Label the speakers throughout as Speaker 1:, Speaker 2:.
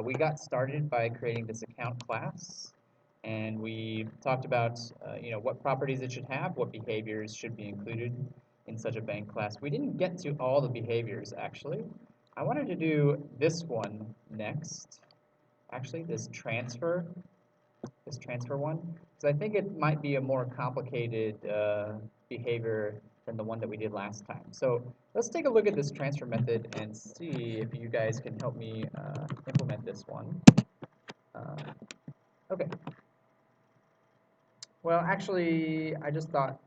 Speaker 1: we got started by creating this account class, and we talked about what properties it should have, what behaviors should be included in such a bank class. We didn't get to all the behaviors, actually. I wanted to do this one next, actually, this transfer one, because I think it might be a more complicated behavior than the one that we did last time. So let's take a look at this transfer method and see if you guys can help me implement this one. Okay. Well, actually, I just thought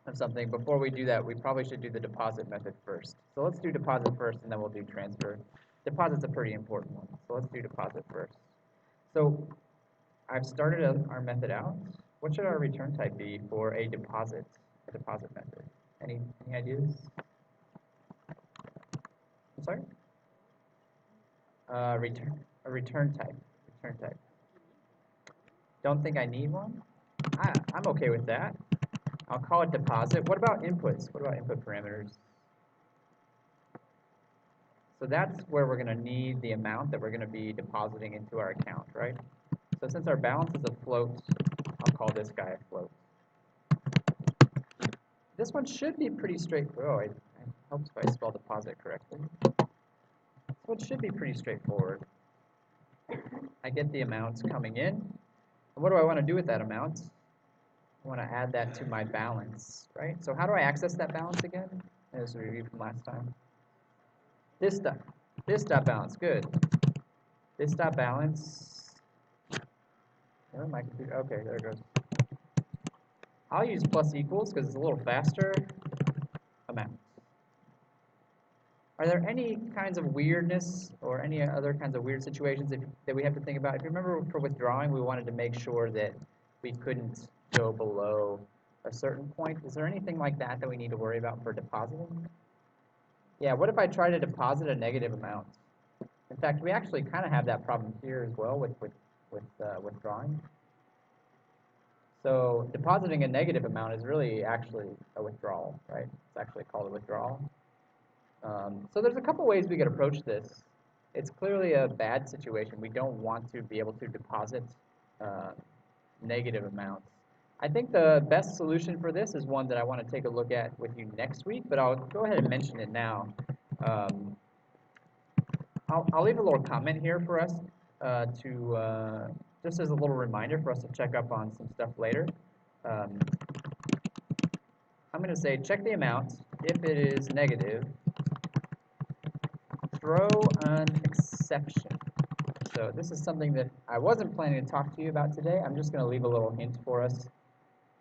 Speaker 1: of something. Before we do that, we probably should do the deposit method first. So let's do deposit first, and then we'll do transfer. Deposit's a pretty important one, so let's do deposit first. So I've started our method out. What should our return type be for a deposit method? Any ideas? I'm sorry? Return type. Don't think I need one? I'm okay with that. I'll call it deposit. What about inputs? What about input parameters? So that's where we're going to need the amount that we're going to be depositing into our account, right? So since our balance is a float, I'll call this guy a float. This one should be pretty straightforward. Oh, it helps if I spell deposit correctly. This one should be pretty straightforward. I get the amounts coming in. And what do I want to do with that amount? I want to add that to my balance, right? So how do I access that balance again? As a review from last time. This dot balance, good. This dot balance. Oh, my computer. Okay, there it goes. I'll use plus equals because it's a little faster. Amount. Are there any kinds of weirdness or any other kinds of weird situations that we have to think about? If you remember for withdrawing, we wanted to make sure that we couldn't go below a certain point. Is there anything like that that we need to worry about for depositing? Yeah, what if I try to deposit a negative amount? In fact, we actually kind of have that problem here as well with withdrawing. So depositing a negative amount is really actually a withdrawal, right? It's actually called a withdrawal. So there's a couple ways we could approach this. It's clearly a bad situation. We don't want to be able to deposit negative amounts. I think the best solution for this is one that I want to take a look at with you next week, but I'll go ahead and mention it now. I'll leave a little comment here for us just as a little reminder for us to check up on some stuff later. I'm going to say check the amount. If it is negative, throw an exception. So this is something that I wasn't planning to talk to you about today. I'm just going to leave a little hint for us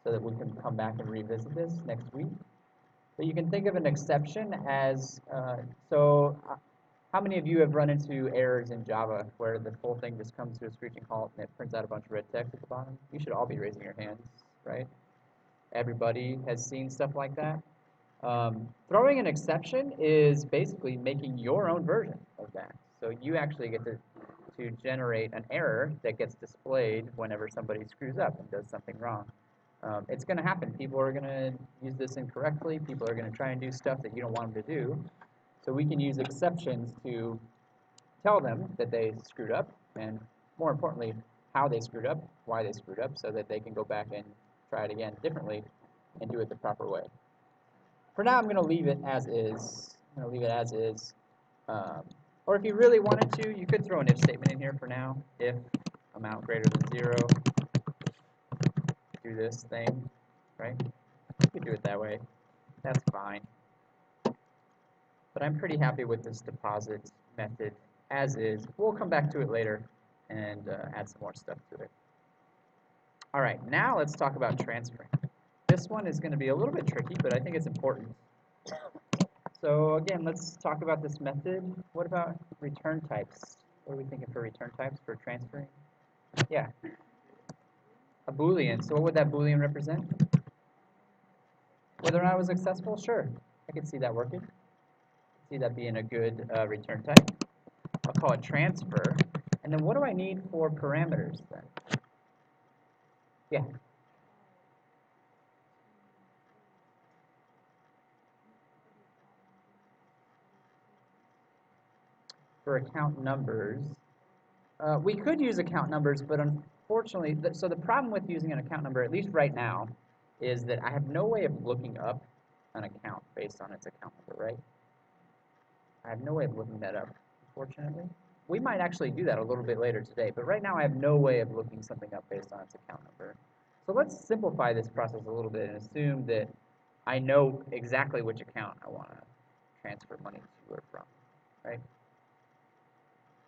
Speaker 1: so that we can come back and revisit this next week. But you can think of an exception as, how many of you have run into errors in Java where the whole thing just comes to a screeching halt and it prints out a bunch of red text at the bottom? You should all be raising your hands, right? Everybody has seen stuff like that. Throwing an exception is basically making your own version of that. So you actually get to generate an error that gets displayed whenever somebody screws up and does something wrong. It's going to happen. People are going to use this incorrectly. People are going to try and do stuff that you don't want them to do. So we can use exceptions to tell them that they screwed up, and more importantly, how they screwed up, why they screwed up, so that they can go back and try it again differently and do it the proper way. For now, I'm going to leave it as is. Or if you really wanted to, you could throw an if statement in here for now. If amount greater than 0, do this thing, right? You could do it that way. That's fine. But I'm pretty happy with this deposit method as is. We'll come back to it later and add some more stuff to it. All right, now let's talk about transferring. This one is going to be a little bit tricky, but I think it's important. So again, let's talk about this method. What about return types? What are we thinking for return types for transferring? Yeah. A Boolean. So what would that Boolean represent? Whether or not it was successful? Sure. I could see that working. See that being a good return type. I'll call it transfer. And then what do I need for parameters then? Yeah. For account numbers, We could use account numbers, but unfortunately, so the problem with using an account number, at least right now, is that I have no way of looking up an account based on its account number, right? I have no way of looking that up, unfortunately. We might actually do that a little bit later today, but right now I have no way of looking something up based on its account number. So let's simplify this process a little bit and assume that I know exactly which account I want to transfer money to or from, right?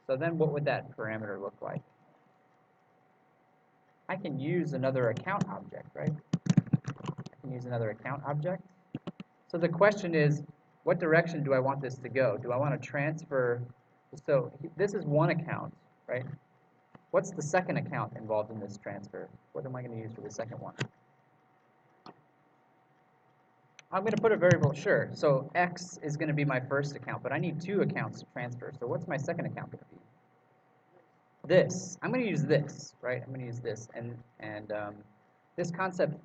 Speaker 1: So then what would that parameter look like? I can use another account object, right? I can use another account object. So the question is, what direction do I want this to go? Do I want to transfer? So this is one account, right? What's the second account involved in this transfer? What am I going to use for the second one? I'm going to put a variable, sure. So X is going to be my first account, but I need two accounts to transfer. So what's my second account going to be? This. I'm going to use this, right? I'm going to use this. And this concept,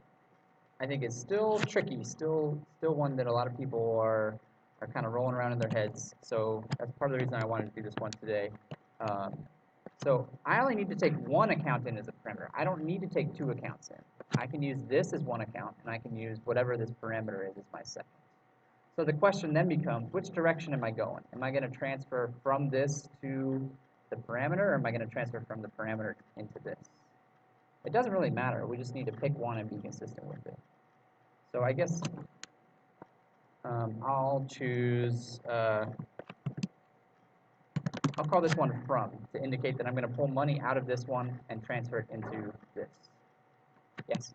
Speaker 1: I think, is still tricky, still one that a lot of people are kind of rolling around in their heads. So that's part of the reason I wanted to do this one today. So I only need to take one account in as a parameter. I don't need to take two accounts in. I can use this as one account, and I can use whatever this parameter is as my second. So the question then becomes, which direction am I going? Am I going to transfer from this to the parameter, or am I going to transfer from the parameter into this? It doesn't really matter. We just need to pick one and be consistent with it. So I guess I'll choose, I'll call this one from to indicate that I'm going to pull money out of this one and transfer it into this. Yes?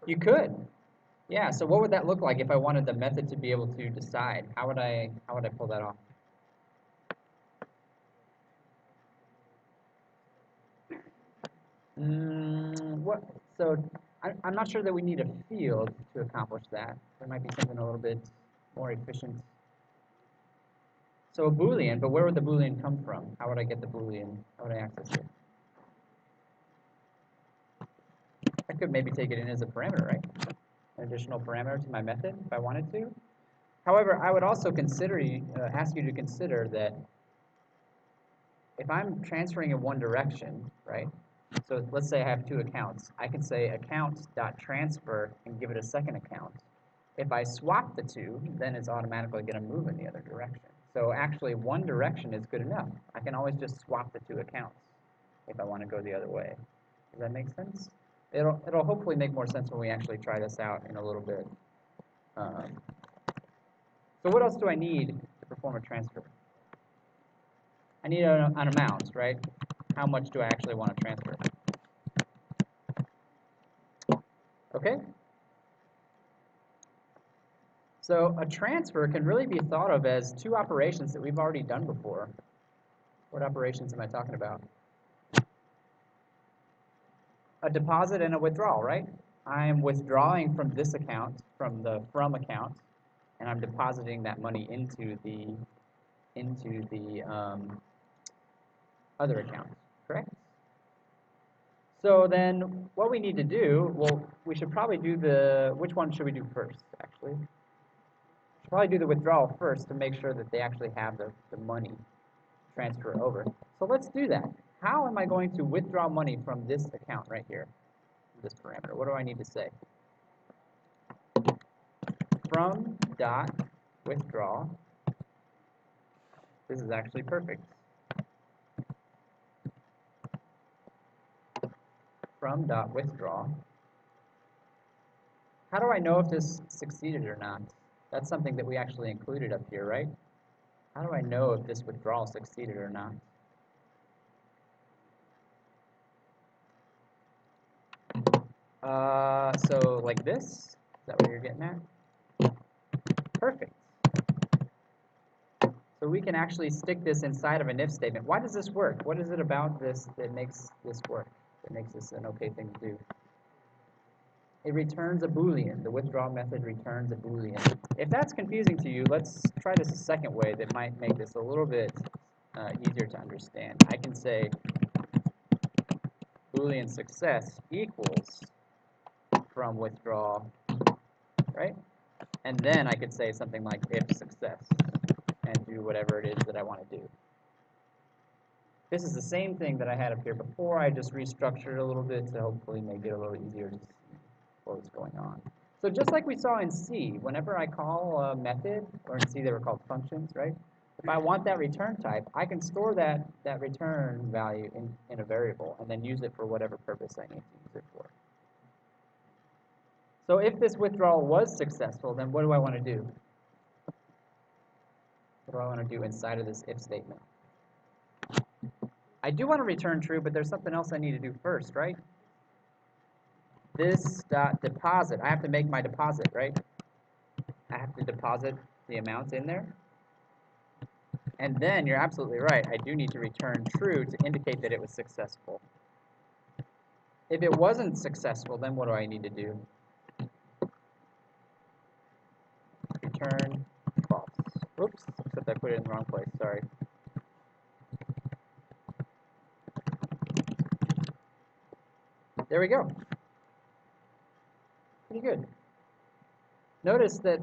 Speaker 1: You could. Yeah, so what would that look like if I wanted the method to be able to decide? How would I pull that off? So I'm not sure that we need a field to accomplish that. There might be something a little bit more efficient. So a Boolean, but where would the Boolean come from? How would I get the Boolean? How would I access it? I could maybe take it in as a parameter, right? An additional parameter to my method if I wanted to. However, I would also ask you to consider that if I'm transferring in one direction, right? So let's say I have two accounts. I can say account.transfer and give it a second account. If I swap the two, then it's automatically going to move in the other direction. So actually, one direction is good enough. I can always just swap the two accounts if I want to go the other way. Does that make sense? It'll hopefully make more sense when we actually try this out in a little bit. So what else do I need to perform a transfer? I need an amount, right? How much do I actually want to transfer? Okay? So a transfer can really be thought of as two operations that we've already done before. What operations am I talking about? A deposit and a withdrawal, right? I am withdrawing from this account, from the from account, and I'm depositing that money into the other account, correct? So then what we need to do, well, we should probably do which one should we do first, actually? We should probably do the withdrawal first to make sure that they actually have the money transfer over. So let's do that. How am I going to withdraw money from this account right here, this parameter? What do I need to say? From dot withdraw. This is actually perfect. From dot withdraw. How do I know if this succeeded or not? That's something that we actually included up here, right? How do I know if this withdrawal succeeded or not? So like this? Is that what you're getting at? Perfect. So we can actually stick this inside of an if statement. Why does this work? What is it about this that makes this work? That makes this an okay thing to do? It returns a Boolean. The withdraw method returns a Boolean. If that's confusing to you, let's try this a second way that might make this a little bit easier to understand. I can say Boolean success equals from withdraw, right? And then I could say something like if success and do whatever it is that I want to do. This is the same thing that I had up here before. I just restructured it a little bit to hopefully make it a little easier to see what was going on. So just like we saw in C, whenever I call a method, or in C they were called functions, right? If I want that return type, I can store that return value in a variable and then use it for whatever purpose I need to use it for. So if this withdrawal was successful, then what do I want to do? What do I want to do inside of this if statement? I do want to return true, but there's something else I need to do first, right? This dot deposit. I have to make my deposit, right? I have to deposit the amount in there. And then you're absolutely right. I do need to return true to indicate that it was successful. If it wasn't successful, then what do I need to do? Return false. Oops, except I put it in the wrong place. Sorry. There we go. Pretty good. Notice that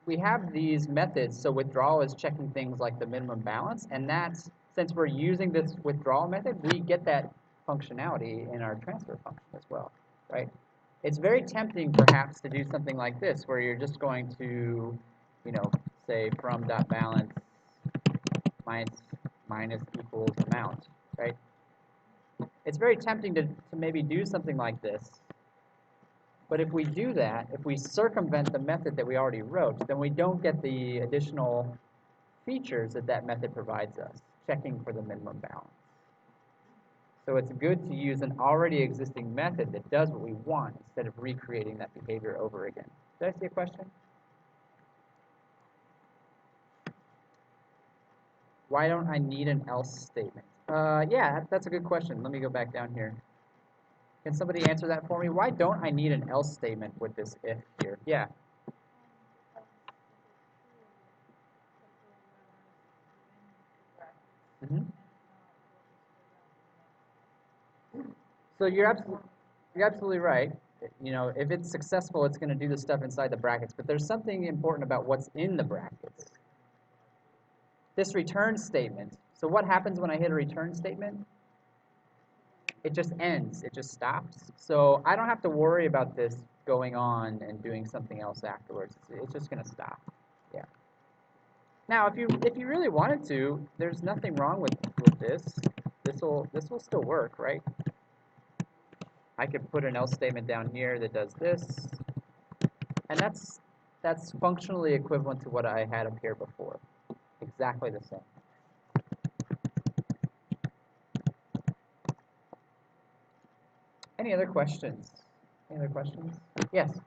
Speaker 1: we have these methods, so withdrawal is checking things like the minimum balance, and that's, since we're using this withdrawal method, we get that functionality in our transfer function as well, right? It's very tempting, perhaps, to do something like this, where you're just going to, you know, say from.balance minus equals amount, right? It's very tempting to maybe do something like this. But if we do that, if we circumvent the method that we already wrote, then we don't get the additional features that that method provides us, checking for the minimum balance. So it's good to use an already existing method that does what we want instead of recreating that behavior over again. Did I see a question? Why don't I need an else statement? Yeah, that's a good question. Let me go back down here. Can somebody answer that for me? Why don't I need an else statement with this if here? Yeah. Mm-hmm. So you're absolutely right. You know, if it's successful, it's going to do the stuff inside the brackets. But there's something important about what's in the brackets. This return statement. So what happens when I hit a return statement? It just ends. It just stops. So I don't have to worry about this going on and doing something else afterwards. It's just going to stop. Yeah. Now, if you really wanted to, there's nothing wrong with this. This will still work, right? I could put an else statement down here that does this, and that's functionally equivalent to what I had up here before. Exactly the same. Any other questions? Any other questions? Yes.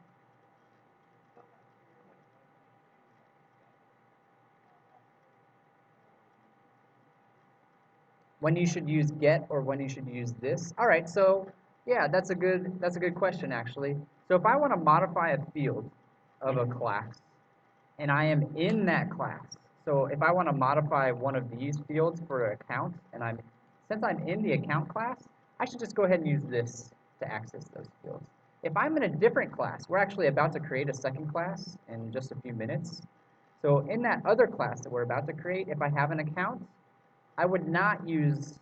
Speaker 1: When you should use get or when you should use this? All right. So yeah, that's a good question actually. So if I want to modify a field of a class, and I am in that class. So if I want to modify one of these fields for an account, and since I'm in the account class, I should just go ahead and use this to access those fields. If I'm in a different class, we're actually about to create a second class in just a few minutes. So in that other class that we're about to create, if I have an account, I would not use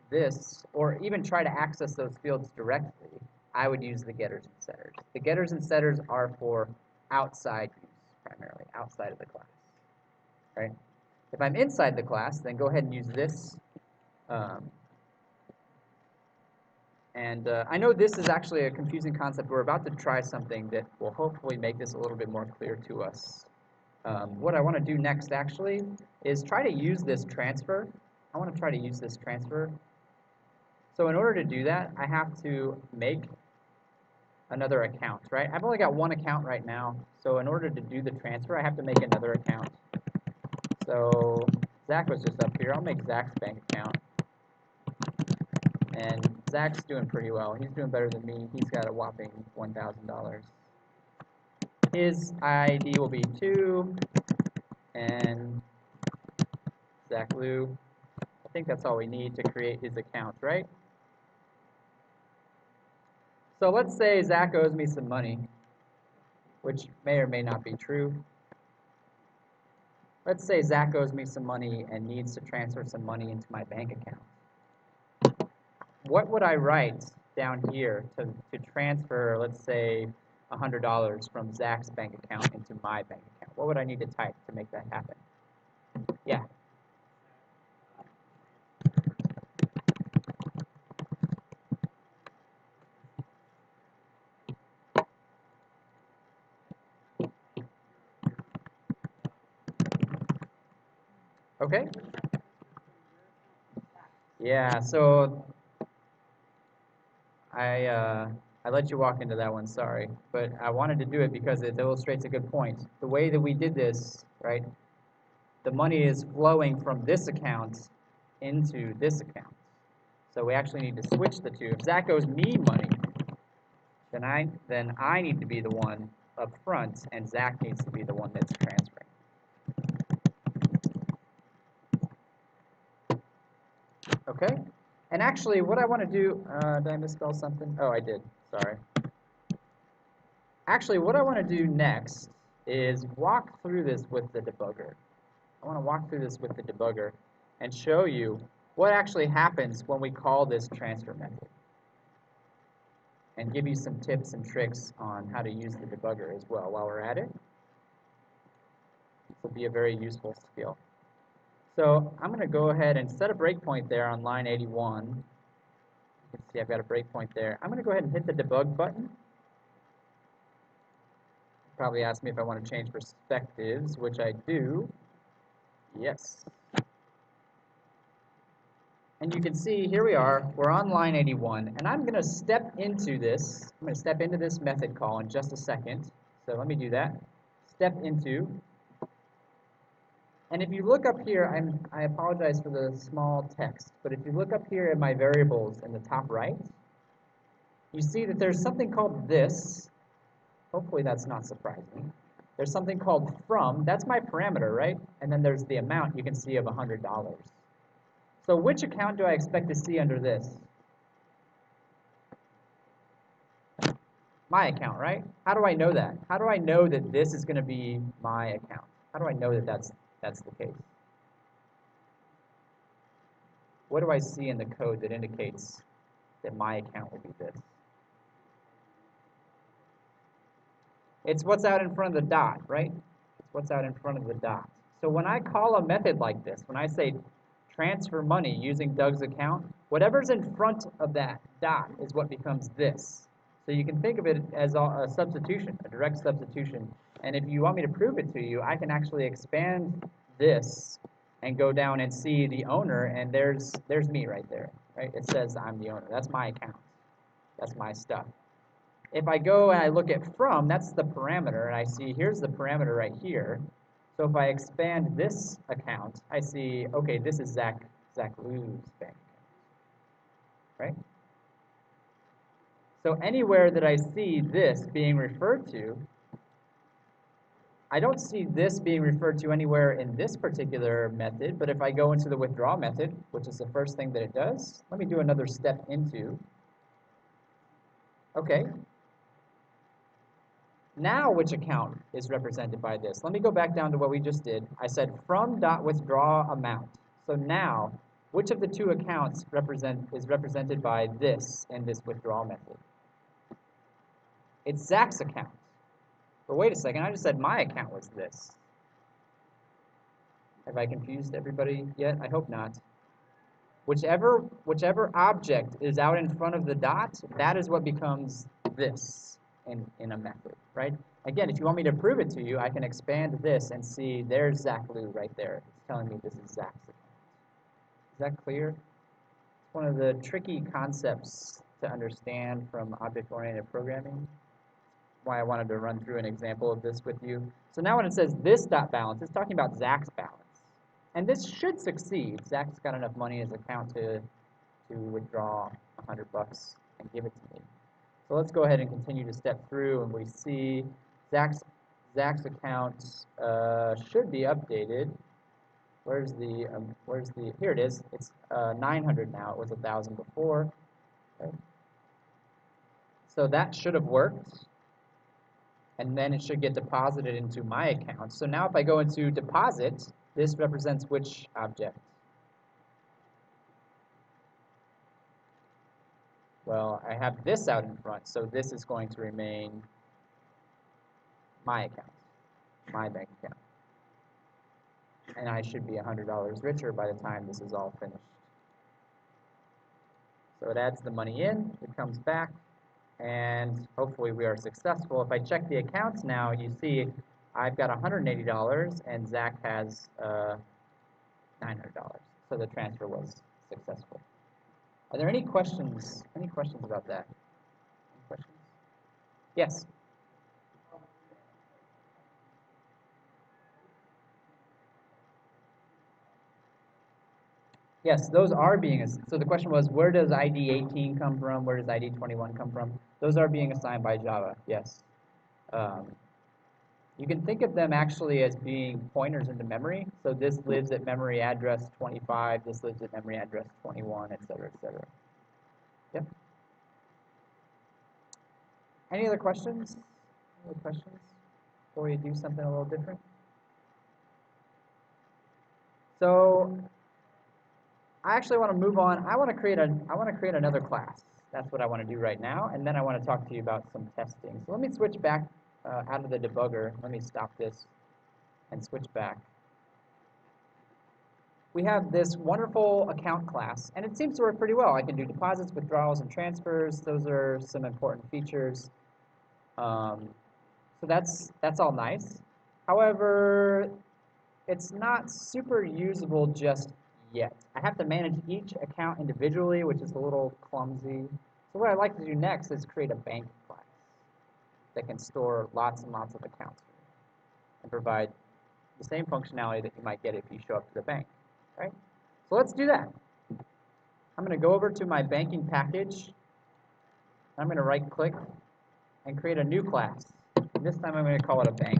Speaker 1: this or even try to access those fields directly. I would use the getters and setters. The getters and setters are for outside use, primarily outside of the class, right? If I'm inside the class, then go ahead and use this. I know this is actually a confusing concept. We're about to try something that will hopefully make this a little bit more clear to us. What I want to do next, actually, is try to use this transfer. I want to try to use this transfer. So in order to do that, I have to make another account, right? I've only got one account right now. So in order to do the transfer, I have to make another account. So Zach was just up here. I'll make Zach's bank account. And Zach's doing pretty well. He's doing better than me. He's got a whopping $1,000. His ID will be 2, and Zach Lou. I think that's all we need to create his account, right? So let's say Zach owes me some money. which may or may not be true. Let's say Zach owes me some money and needs to transfer some money into my bank account. What would I write down here to transfer, let's say, $100 from Zach's bank account into my bank account? What would I need to type to make that happen? Yeah. Okay. Yeah, so I let you walk into that one, sorry. But I wanted to do it because it illustrates a good point. The way that we did this, right, the money is flowing from this account into this account. So we actually need to switch the two. If Zach owes me money, then I need to be the one up front, and Zach needs to be the one that's transferring. Okay? And actually, what I want to do, did I misspell something? Oh, I did. Sorry. Actually, what I want to do next is walk through this with the debugger. I want to walk through this with the debugger and show you what actually happens when we call this transfer method, and give you some tips and tricks on how to use the debugger as well while we're at it. This will be a very useful skill. So I'm going to go ahead and set a breakpoint there on line 81. You can see I've got a breakpoint there. I'm going to go ahead and hit the debug button. Probably ask me if I want to change perspectives, which I do. Yes. And you can see here we are, we're on line 81, and I'm going to step into this. I'm going to step into this method call in just a second. So let me do that. Step into. And if you look up here, I apologize for the small text, but if you look up here at my variables in the top right, you see that there's something called this. Hopefully that's not surprising. There's something called from. That's my parameter, right? And then there's the amount you can see of $100. So which account do I expect to see under this? My account, right? How do I know that? How do I know that this is going to be my account? How do I know that that's the case? What do I see in the code that indicates that my account will be this? It's what's out in front of the dot, right? It's what's out in front of the dot. So when I call a method like this, when I say transfer money using Doug's account, whatever's in front of that dot is what becomes this. So you can think of it as a substitution, a direct substitution. And if you want me to prove it to you, I can actually expand this and go down and see the owner, and there's me right there, right? It says I'm the owner. That's my account. That's my stuff. If I go and I look at from, that's the parameter, and I see here's the parameter right here. So if I expand this account, I see, okay, this is Zach Liu's bank account, right? So anywhere that I see this being referred to, I don't see this being referred to anywhere in this particular method, but if I go into the withdraw method, which is the first thing that it does, let me do another step into. Okay. Now which account is represented by this? Let me go back down to what we just did. I said from dot withdraw amount. So now, which of the two accounts is represented by this in this withdrawal method? It's Zach's account. But wait a second, I just said my account was this. Have I confused everybody yet? I hope not. Whichever object is out in front of the dot, that is what becomes this in a method, right? Again, if you want me to prove it to you, I can expand this and see there's Zach Liu right there. It's telling me this is Zach's account. Is that clear? It's one of the tricky concepts to understand from object-oriented programming. Why I wanted to run through an example of this with you. So now when it says this dot balance, it's talking about Zach's balance. And this should succeed. Zach's got enough money in his account to withdraw $100 and give it to me. So let's go ahead and continue to step through, and we see Zach's account should be updated. Where's the here it is. It's 900 now. It was 1,000 before. Okay. So that should have worked. and then it should get deposited into my account. So now if I go into deposit, this represents which object? Well, I have this out in front, so this is going to remain my account, my bank account. And I should be $100 richer by the time this is all finished. So it adds the money in, it comes back, and hopefully we are successful. If I check the accounts now, you see I've got $180 and Zach has $900. So the transfer was successful. Are there any questions? Any questions about that? Any questions? Yes. Yes, those are being, so the question was, where does ID 18 come from? Where does ID 21 come from? Those are being assigned by Java, yes. You can think of them actually as being pointers into memory. So this lives at memory address 25, this lives at memory address 21, et cetera, et cetera. Yep. Any other questions? Any other questions before we do something a little different? So I actually want to move on. I want to create another class. That's what I want to do right now, and then I want to talk to you about some testing. So let me switch back out of the debugger. Let me stop this and switch back. We have this wonderful account class, and it seems to work pretty well. I can do deposits, withdrawals, and transfers. Those are some important features. So that's all nice. However, it's not super usable just yet. I have to manage each account individually, which is a little clumsy. So what I'd like to do next is create a bank class that can store lots and lots of accounts and provide the same functionality that you might get if you show up to the bank, right? So let's do that. I'm going to go over to my banking package. I'm going to right-click and create a new class. And this time I'm going to call it a bank.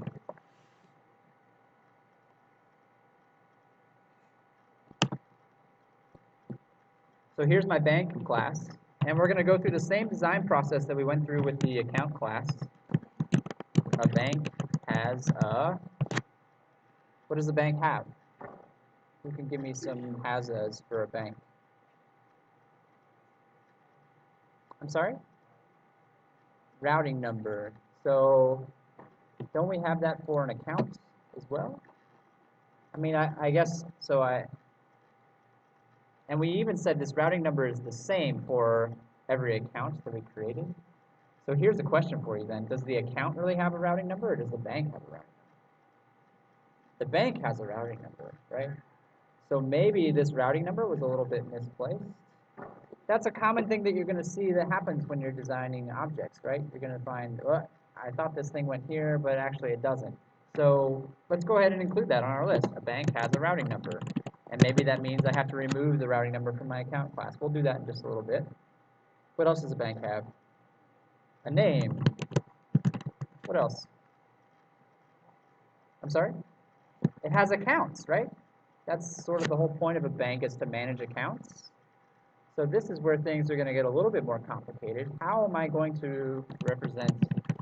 Speaker 1: So here's my bank class, and we're going to go through the same design process that we went through with the account class. A bank has a, what does the bank have? Who can give me some has-as for a bank? I'm sorry? Routing number. So don't we have that for an account as well? I mean, I guess, and we even said this routing number is the same for every account that we created. So here's a question for you then. Does the account really have a routing number, or does the bank have a routing number? The bank has a routing number, right? So maybe this routing number was a little bit misplaced. That's a common thing that you're going to see that happens when you're designing objects, right? You're going to find, oh, I thought this thing went here, but actually it doesn't. So let's go ahead and include that on our list. A bank has a routing number. And maybe that means I have to remove the routing number from my account class. We'll do that in just a little bit. What else does a bank have? A name. What else? I'm sorry? It has accounts, right? That's sort of the whole point of a bank, is to manage accounts. So this is where things are going to get a little bit more complicated. How am I going to represent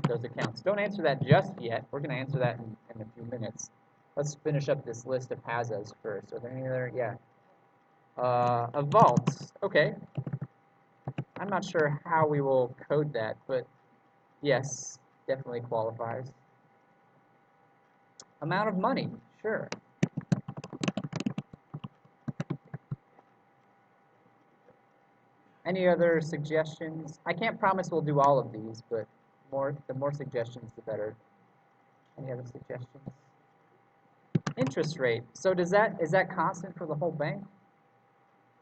Speaker 1: those accounts? Don't answer that just yet. We're going to answer that in a few minutes. Let's finish up this list of has-as first. Are there any other? Yeah. A vault. Okay. I'm not sure how we will code that, but yes, definitely qualifies. Amount of money. Sure. Any other suggestions? I can't promise we'll do all of these, but the more suggestions, the better. Any other suggestions? Interest rate. So is that constant for the whole bank?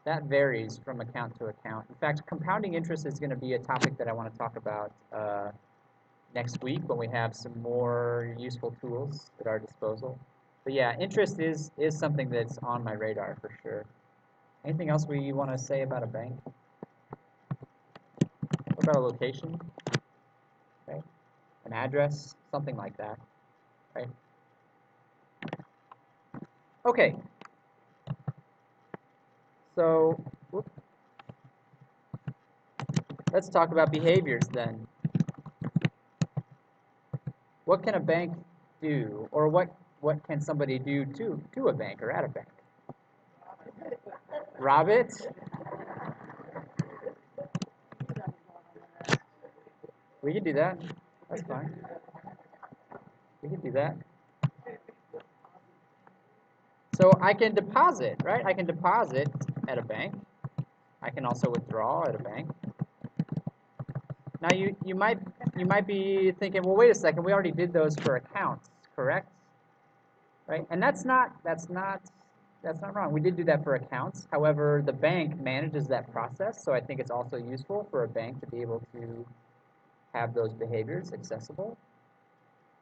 Speaker 1: That varies from account to account. In fact, compounding interest is going to be a topic that I want to talk about next week when we have some more useful tools at our disposal. But yeah, interest is something that's on my radar for sure. Anything else we want to say about a bank? What about a location? Okay. An address, something like that, right? Okay. So, let's talk about behaviors then. What can a bank do, or what can somebody do to a bank or at a bank? Rob it? We can do that. That's fine. We can do that. So I can deposit, right? I can deposit at a bank. I can also withdraw at a bank. Now you might be thinking, well, wait a second, we already did those for accounts, correct? Right? And that's not wrong. We did do that for accounts. However, the bank manages that process, so I think it's also useful for a bank to be able to have those behaviors accessible.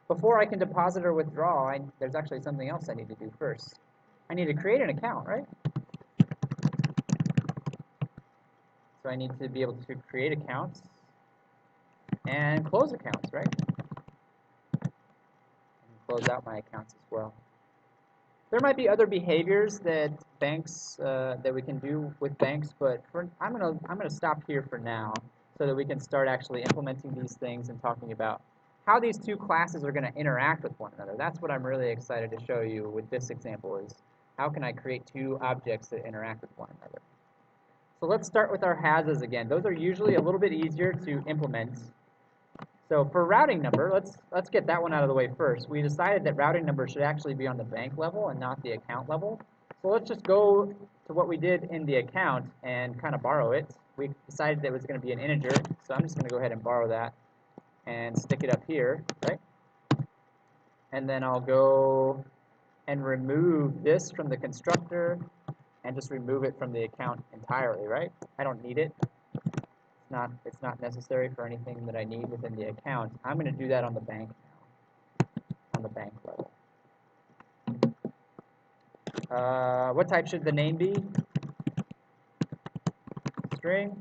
Speaker 1: Before I can deposit or withdraw, there's actually something else I need to do first. I need to create an account, right? So I need to be able to create accounts and close accounts, right? And close out my accounts as well. There might be other behaviors that banks that we can do with banks, but I'm gonna stop here for now, so that we can start actually implementing these things and talking about how these two classes are going to interact with one another. That's what I'm really excited to show you with this example, is how can I create two objects that interact with one another. So let's start with our has's again. Those are usually a little bit easier to implement. So for routing number, let's get that one out of the way first. We decided that routing number should actually be on the bank level and not the account level. So let's just go to what we did in the account and kind of borrow it. We decided that it was going to be an integer, so I'm just going to go ahead and borrow that and stick it up here, right? And then I'll go and remove this from the constructor and just remove it from the account entirely, right? I don't need it. It's not necessary for anything that I need within the account. I'm going to do that on the bank now, on the bank level. What type should the name be? String.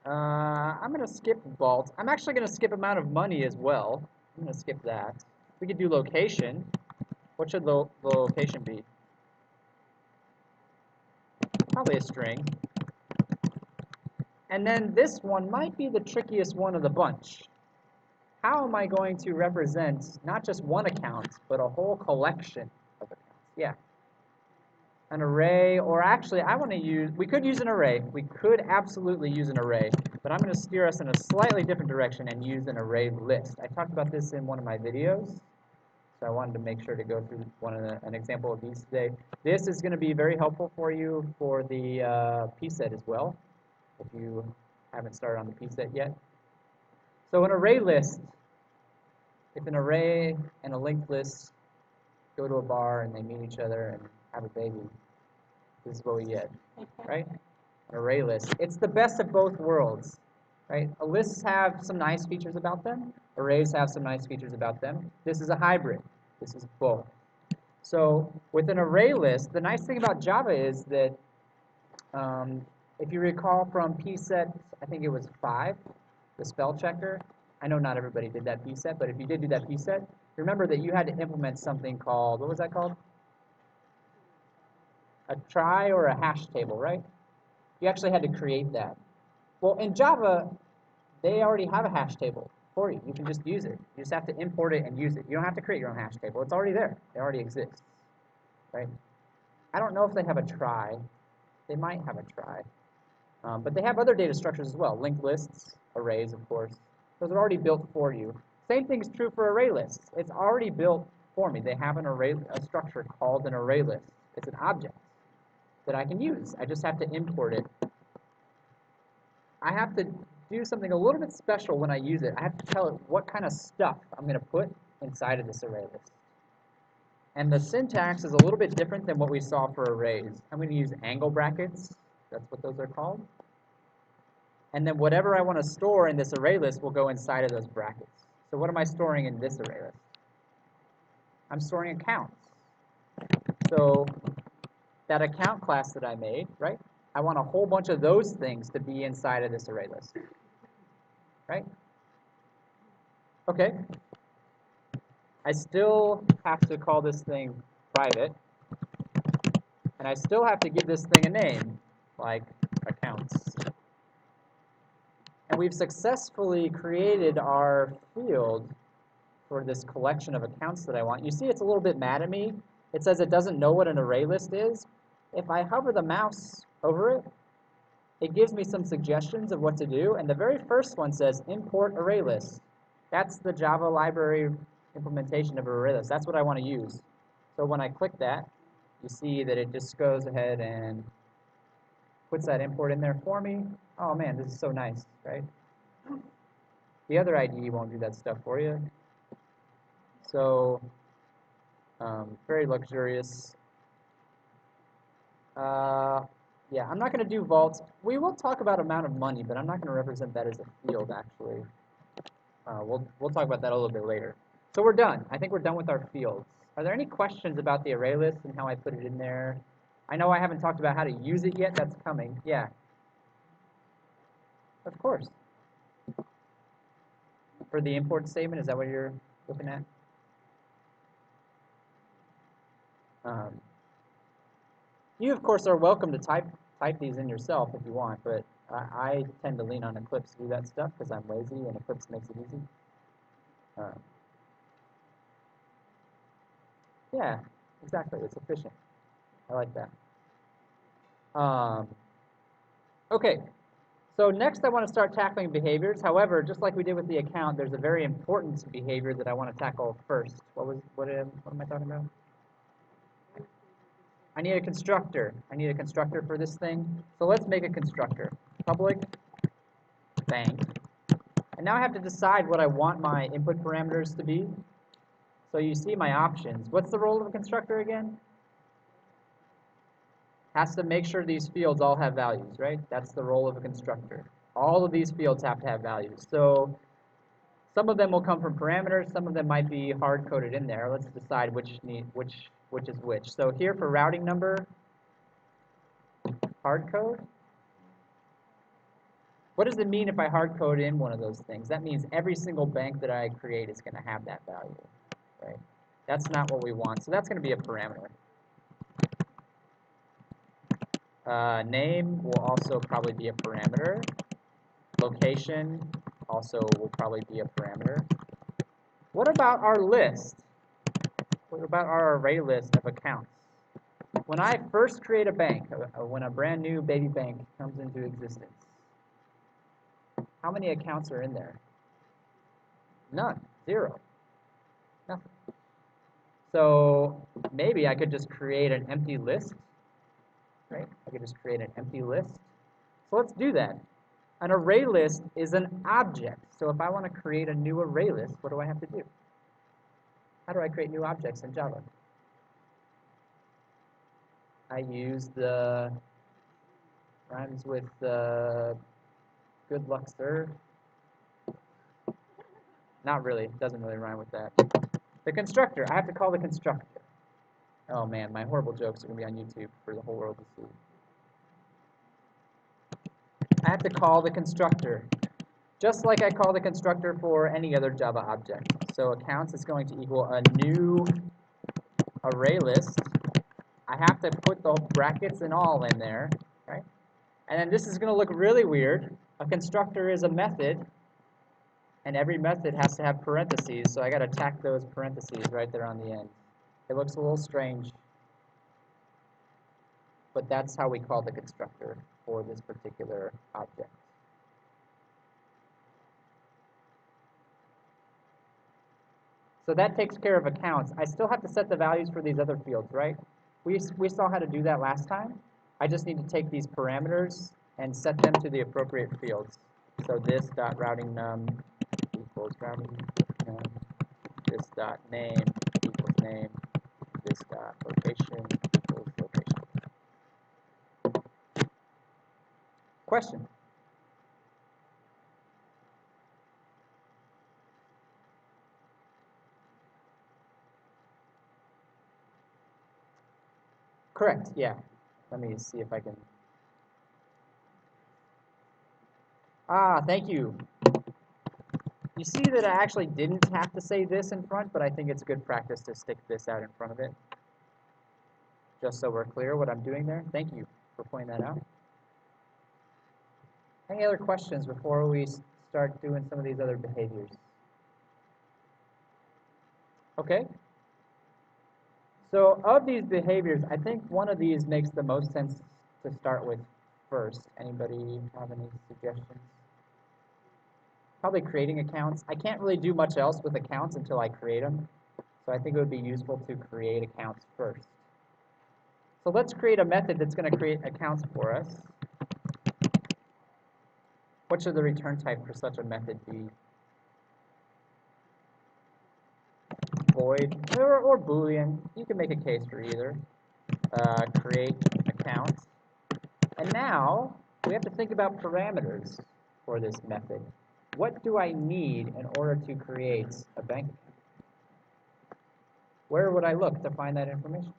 Speaker 1: I'm going to skip vault. I'm actually going to skip amount of money as well. I'm going to skip that. We could do location. What should the location be? Probably a string. And then this one might be the trickiest one of the bunch. How am I going to represent not just one account, but a whole collection of accounts? Yeah. An array, or actually we could use an array. We could absolutely use an array, but I'm going to steer us in a slightly different direction and use an array list. I talked about this in one of my videos, so I wanted to make sure to go through an example of these today. This is going to be very helpful for you for the P set as well, if you haven't started on the P set yet. So an array list, if an array and a linked list go to a bar and they meet each other and have a baby, this is what we get, right? An array list. It's the best of both worlds, right? Lists have some nice features about them. Arrays have some nice features about them. This is a hybrid. This is both. So with an array list, the nice thing about Java is that if you recall from P-set, I think it was 5, the spell checker. I know not everybody did that P-set, but if you did do that P-set, remember that you had to implement something called, what was that called? A trie or a hash table, right? You actually had to create that. Well, in Java, they already have a hash table for you. You can just use it. You just have to import it and use it. You don't have to create your own hash table. It's already there. It already exists, right? I don't know if they have a trie. They might have a trie. But they have other data structures as well. Linked lists, arrays, of course. Those are already built for you. Same thing is true for array lists. It's already built for me. They have a structure called an array list. It's an object that I can use. I just have to import it. I have to do something a little bit special when I use it. I have to tell it what kind of stuff I'm going to put inside of this array list. And the syntax is a little bit different than what we saw for arrays. I'm going to use angle brackets. That's what those are called. And then whatever I want to store in this array list will go inside of those brackets. So what am I storing in this array list? I'm storing accounts. So that account class that I made, right? I want a whole bunch of those things to be inside of this array list, right? Okay. I still have to call this thing private, and I still have to give this thing a name, like accounts. And we've successfully created our field for this collection of accounts that I want. You see it's a little bit mad at me. It says it doesn't know what an array list is. If I hover the mouse over it, it gives me some suggestions of what to do. And the very first one says import array list. That's the Java library implementation of array list. That's what I want to use. So when I click that, you see that it just goes ahead and puts that import in there for me. Oh man, this is so nice, right? The other IDE won't do that stuff for you. So, very luxurious. Yeah, I'm not going to do vaults. We will talk about amount of money, but I'm not going to represent that as a field, actually. We'll talk about that a little bit later. So we're done. I think we're done with our fields. Are there any questions about the array list and how I put it in there? I know I haven't talked about how to use it yet. That's coming. Yeah. Of course. For the import statement, is that what you're looking at? You, of course, are welcome to type these in yourself if you want, but I tend to lean on Eclipse to do that stuff because I'm lazy and Eclipse makes it easy. Yeah, exactly. It's efficient. I like that. Okay, so next I want to start tackling behaviors. However, just like we did with the account, there's a very important behavior that I want to tackle first. What am I talking about? I need a constructor. I need a constructor for this thing. So let's make a constructor. Public bank. And now I have to decide what I want my input parameters to be. So you see my options. What's the role of a constructor again? Has to make sure these fields all have values, right? That's the role of a constructor. All of these fields have to have values. So some of them will come from parameters. Some of them might be hard-coded in there. Let's decide which is which. So here for routing number, hard code. What does it mean if I hard code in one of those things? That means every single bank that I create is going to have that value, right? That's not what we want. So that's going to be a parameter. Name will also probably be a parameter. Location also will probably be a parameter. What about our list? What about our array list of accounts? When I first create a bank, when a brand new baby bank comes into existence, how many accounts are in there? None. Zero. Nothing. So maybe I could just create an empty list, right? I could just create an empty list. So let's do that. An array list is an object. So if I want to create a new array list, what do I have to do? How do I create new objects in Java? I use the, rhymes with good luck, sir. Not really, it doesn't really rhyme with that. The constructor, I have to call the constructor. Oh man, my horrible jokes are going to be on YouTube for the whole world to see. I have to call the constructor, just like I call the constructor for any other Java object. So accounts is going to equal a new array list. I have to put the brackets and all in there, right? And then this is going to look really weird. A constructor is a method, and every method has to have parentheses, so I got to tack those parentheses right there on the end. It looks a little strange, but that's how we call the constructor for this particular object. So that takes care of accounts. I still have to set the values for these other fields, right? We saw how to do that last time. I just need to take these parameters and set them to the appropriate fields. So this dot routing num equals routing num. This dot name equals name. This dot location equals location. Question? Correct, yeah. Let me see if I can. Thank you. You see that I actually didn't have to say this in front, but I think it's good practice to stick this out in front of it. Just so we're clear what I'm doing there. Thank you for pointing that out. Any other questions before we start doing some of these other behaviors? Okay. So of these behaviors, I think one of these makes the most sense to start with first. Anybody have any suggestions? Probably creating accounts. I can't really do much else with accounts until I create them. So I think it would be useful to create accounts first. So let's create a method that's going to create accounts for us. What should the return type for such a method be? Void or Boolean. You can make a case for either. Create account. And now we have to think about parameters for this method. What do I need in order to create a bank account? Where would I look to find that information?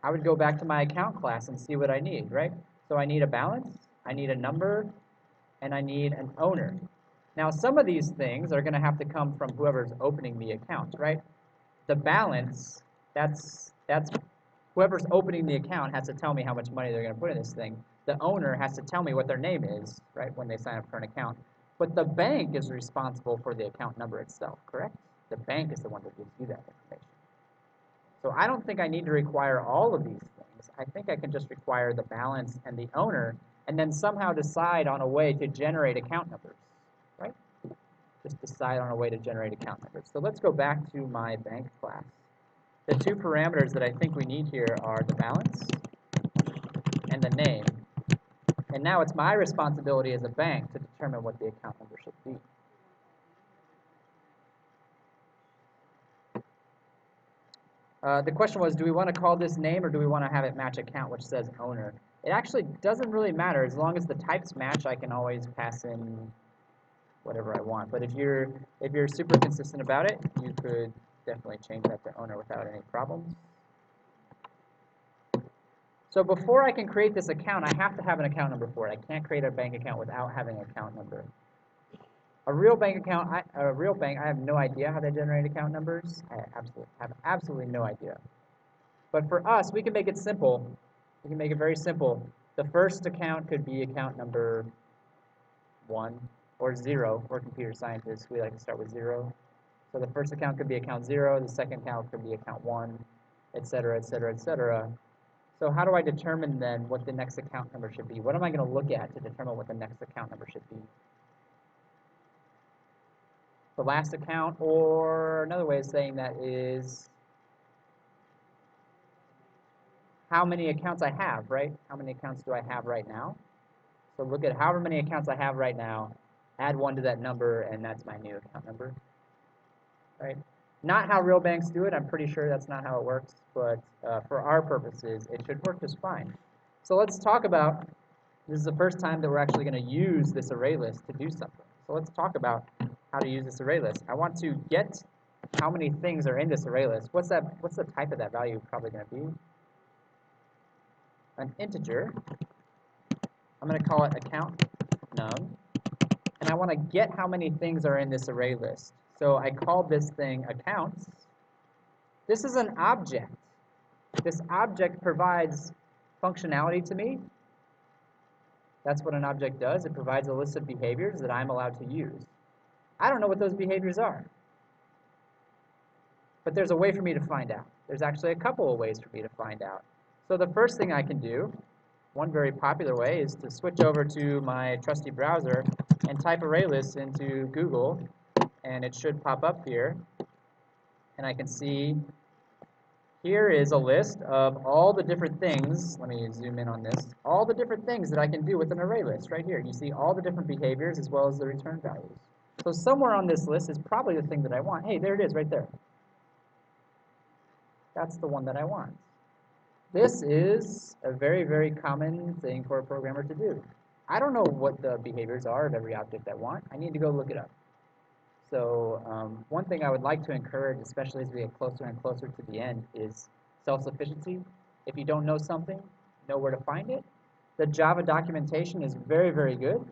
Speaker 1: I would go back to my account class and see what I need, right? So I need a balance, I need a number, and I need an owner. Now, some of these things are going to have to come from whoever's opening the account, right? The balance, that's whoever's opening the account has to tell me how much money they're going to put in this thing. The owner has to tell me what their name is, right, when they sign up for an account. But the bank is responsible for the account number itself, correct? The bank is the one that gives you that information. So I don't think I need to require all of these things. I think I can just require the balance and the owner, and then somehow decide on a way to generate account numbers, right? Just decide on a way to generate account numbers. So let's go back to my bank class. The two parameters that I think we need here are the balance and the name. And now it's my responsibility as a bank to determine what the account number should be. The question was, do we want to call this name or do we want to have it match account, which says owner? It actually doesn't really matter. As long as the types match, I can always pass in whatever I want. But if you're super consistent about it, you could definitely change that to owner without any problems. So before I can create this account, I have to have an account number for it. I can't create a bank account without having an account number. A real bank, I have no idea how they generate account numbers. I have absolutely no idea. But for us, we can make it simple. We can make it very simple. The first account could be account number 1 or 0. We're computer scientists. We like to start with 0. So the first account could be account 0. The second account could be account 1, et cetera, et cetera, et cetera. So how do I determine then what the next account number should be? What am I going to look at to determine what the next account number should be? The last account, or another way of saying that is how many accounts I have, right? How many accounts do I have right now? So look at however many accounts I have right now, add 1 to that number, and that's my new account number, right? Not how real banks do it. I'm pretty sure that's not how it works, but for our purposes, it should work just fine. So let's talk about, this is the first time that we're actually going to use this array list to do something. So let's talk about how to use this array list. I want to get how many things are in this array list. What's the type of that value probably going to be? An integer. I'm going to call it account num. And I want to get how many things are in this array list. So I call this thing accounts. This is an object. This object provides functionality to me. That's what an object does. It provides a list of behaviors that I'm allowed to use. I don't know what those behaviors are. But there's a way for me to find out. There's actually a couple of ways for me to find out. So the first thing I can do, one very popular way, is to switch over to my trusty browser and type ArrayList into Google, and it should pop up here. And I can see here is a list of all the different things. Let me zoom in on this. All the different things that I can do with an array list right here. You see all the different behaviors as well as the return values. So somewhere on this list is probably the thing that I want. Hey, there it is right there. That's the one that I want. This is a very, very common thing for a programmer to do. I don't know what the behaviors are of every object I want. I need to go look it up. So one thing I would like to encourage, especially as we get closer and closer to the end, is self-sufficiency. If you don't know something, know where to find it. The Java documentation is very, very good.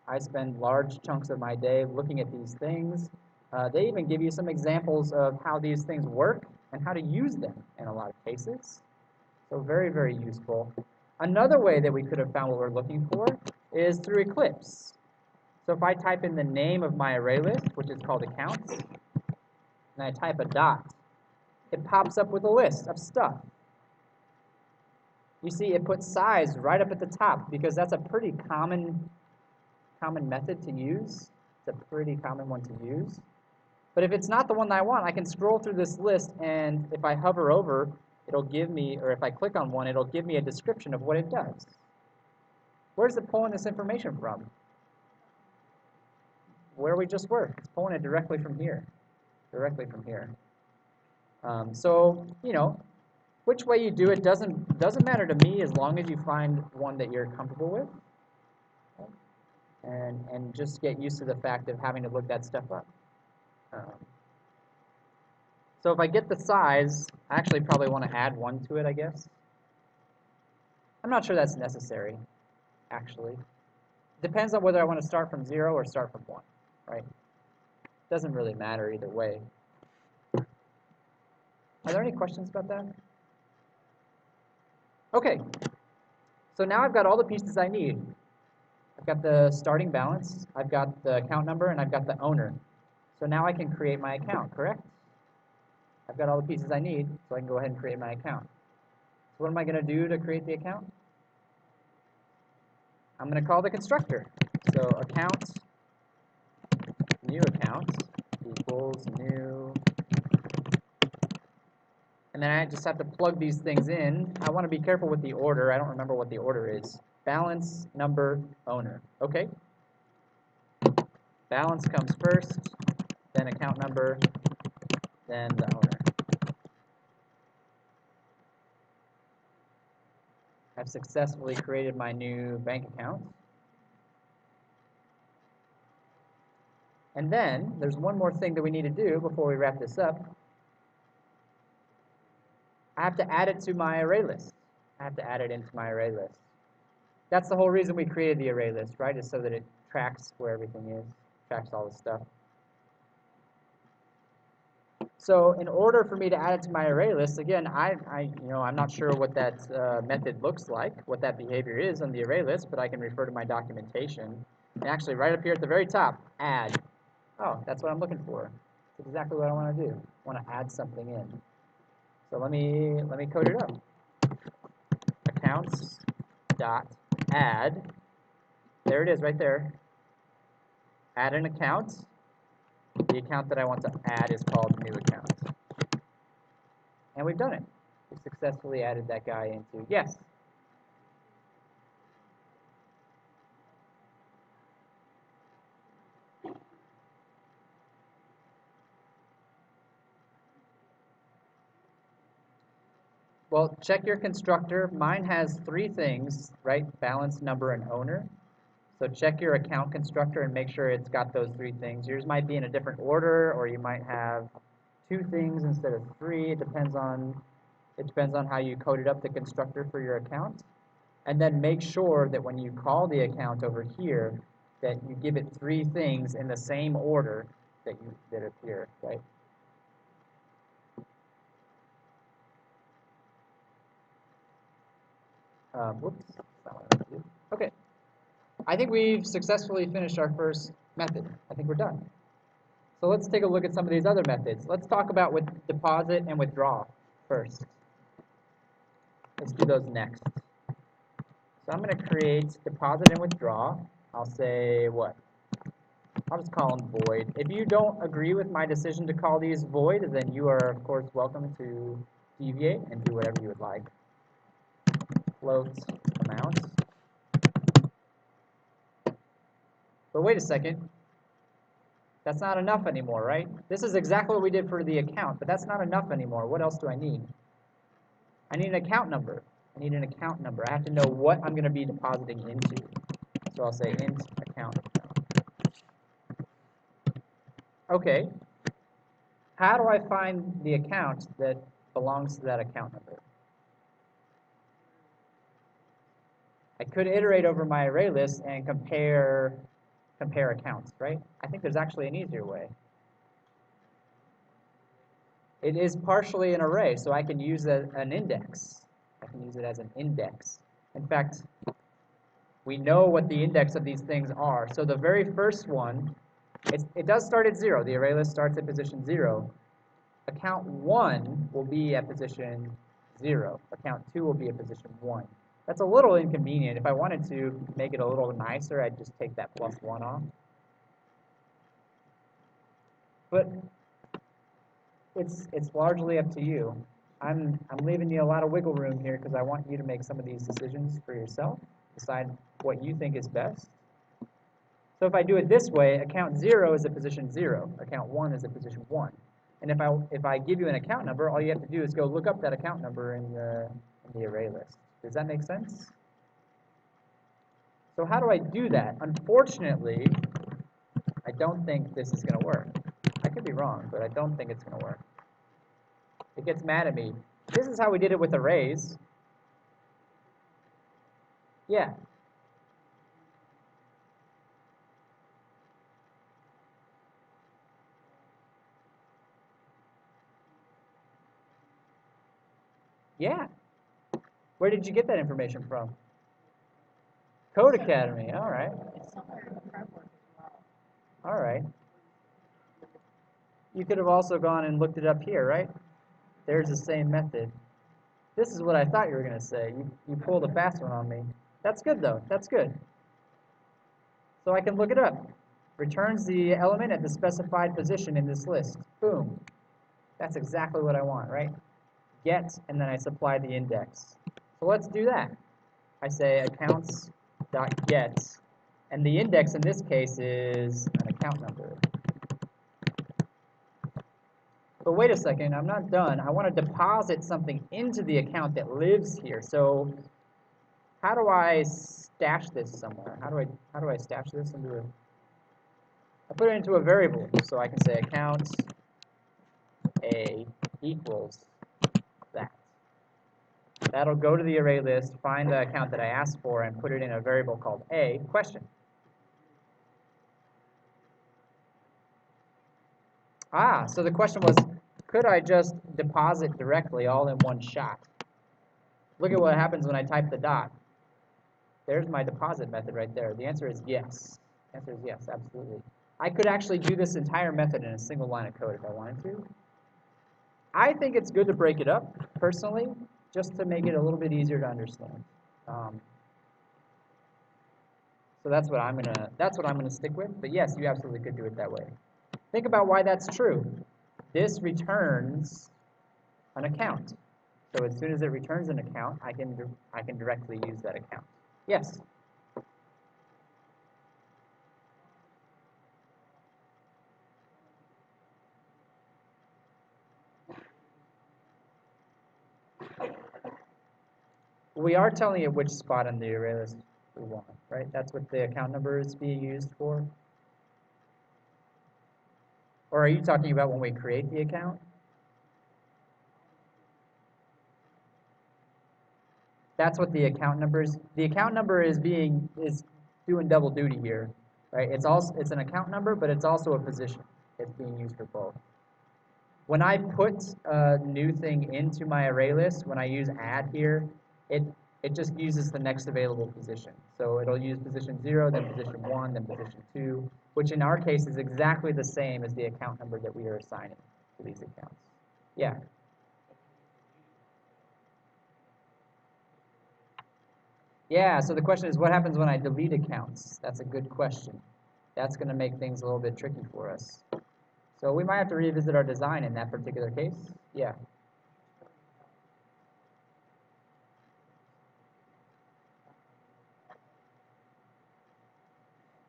Speaker 1: I spend large chunks of my day looking at these things. They even give you some examples of how these things work and how to use them in a lot of cases. So very, very useful. Another way that we could have found what we're looking for is through Eclipse. So if I type in the name of my array list, which is called accounts, and I type a dot, it pops up with a list of stuff. You see, it puts size right up at the top because that's a pretty common method to use. It's a pretty common one to use. But if it's not the one that I want, I can scroll through this list, and if I hover over, it'll give me, or if I click on one, it'll give me a description of what it does. Where's it pulling this information from? Where we just were. It's pulling it directly from here. Directly from here. So, you know, which way you do it doesn't matter to me as long as you find one that you're comfortable with. And just get used to the fact of having to look that stuff up. So if I get the size, I actually probably want to add 1 to it, I guess. I'm not sure that's necessary, actually. Depends on whether I want to start from 0 or start from 1, right? Doesn't really matter either way. Are there any questions about that? Okay, so now I've got all the pieces I need. I've got the starting balance, I've got the account number, and I've got the owner. So now I can create my account, correct? I've got all the pieces I need, so I can go ahead and create my account. So what am I going to do to create the account? I'm going to call the constructor. So account, new account, equals new. And then I just have to plug these things in. I want to be careful with the order. I don't remember what the order is. Balance, number, owner. Okay. Balance comes first, then account number, then the owner. I've successfully created my new bank account. And then there's one more thing that we need to do before we wrap this up. I have to add it to my array list. I have to add it into my array list. That's the whole reason we created the array list, right? Is so that it tracks where everything is, tracks all the stuff. So in order for me to add it to my array list, again, I'm not sure what that method looks like, what that behavior is on the array list, but I can refer to my documentation. And actually, right up here at the very top, add. Oh, that's what I'm looking for. That's exactly what I want to do. I want to add something in. So let me code it up. Accounts dot add. There it is, right there. Add an account. The account that I want to add is called new account. And we've done it. We successfully added that guy into, yes? Well, check your constructor. Mine has 3 things, right? Balance, number, and owner. So check your account constructor and make sure it's got those 3 things. Yours might be in a different order, or you might have 2 things instead of 3. It depends on how you coded up the constructor for your account. And then make sure that when you call the account over here, that you give it 3 things in the same order that appear, right? Whoops, that's not what I meant to do. Okay. I think we've successfully finished our first method. I think we're done. So let's take a look at some of these other methods. Let's talk about with deposit and withdraw first. Let's do those next. So I'm going to create deposit and withdraw. I'll say what? I'll just call them void. If you don't agree with my decision to call these void, then you are, of course, welcome to deviate and do whatever you would like. Float amount. But wait a second. That's not enough anymore, right? This is exactly what we did for the account, but that's not enough anymore. What else do I need? I need an account number. I need an account number. I have to know what I'm going to be depositing into. So I'll say int account. Okay. How do I find the account that belongs to that account number? I could iterate over my array list and compare accounts, right? I think there's actually an easier way. It is partially an array, so I can use an index. I can use it as an index. In fact, we know what the index of these things are. So the very first one, it does start at 0. The array list starts at position 0. Account 1 will be at position 0. Account 2 will be at position 1. That's a little inconvenient. If I wanted to make it a little nicer, I'd just take that +1 off. But it's largely up to you. I'm leaving you a lot of wiggle room here because I want you to make some of these decisions for yourself. Decide what you think is best. So if I do it this way, account 0 is at position 0. Account 1 is at position 1. And if I give you an account number, all you have to do is go look up that account number in the array list. Does that make sense? So how do I do that? Unfortunately, I don't think this is going to work. I could be wrong, but I don't think it's going to work. It gets mad at me. This is how we did it with arrays. Yeah. Yeah. Where did you get that information from? Code Academy. All right. All right. You could have also gone and looked it up here, right? There's the same method. This is what I thought you were going to say. You pulled a fast one on me. That's good, though. That's good. So I can look it up. Returns the element at the specified position in this list. Boom. That's exactly what I want, right? Get, and then I supply the index. So let's do that. I say accounts.get, and the index in this case is an account number. But wait a second, I'm not done. I want to deposit something into the account that lives here. So how do I stash this somewhere? How do I stash this into a? I put it into a variable, so I can say account A equals that. That'll go to the array list, find the account that I asked for, and put it in a variable called A question. Ah, so the question was, could I just deposit directly all in one shot? Look at what happens when I type the dot. There's my deposit method right there. The answer is yes. The answer is yes, absolutely. I could actually do this entire method in a single line of code if I wanted to. I think it's good to break it up, personally, just to make it a little bit easier to understand. So that's what I'm gonna stick with. But yes, you absolutely could do it that way. Think about why that's true. This returns an account. So as soon as it returns an account, I can directly use that account. Yes. We are telling it which spot on the array list we want, right? That's what the account number is being used for. Or are you talking about when we create the account? That's what the account number is. The account number is doing double duty here, right? It's an account number, but it's also a position. It's being used for both. When I put a new thing into my array list, when I use add here, it just uses the next available position. So it'll use position 0, then position 1, then position 2, which in our case is exactly the same as the account number that we are assigning to these accounts. Yeah. Yeah, so the question is, what happens when I delete accounts? That's a good question. That's going to make things a little bit tricky for us. So we might have to revisit our design in that particular case. Yeah.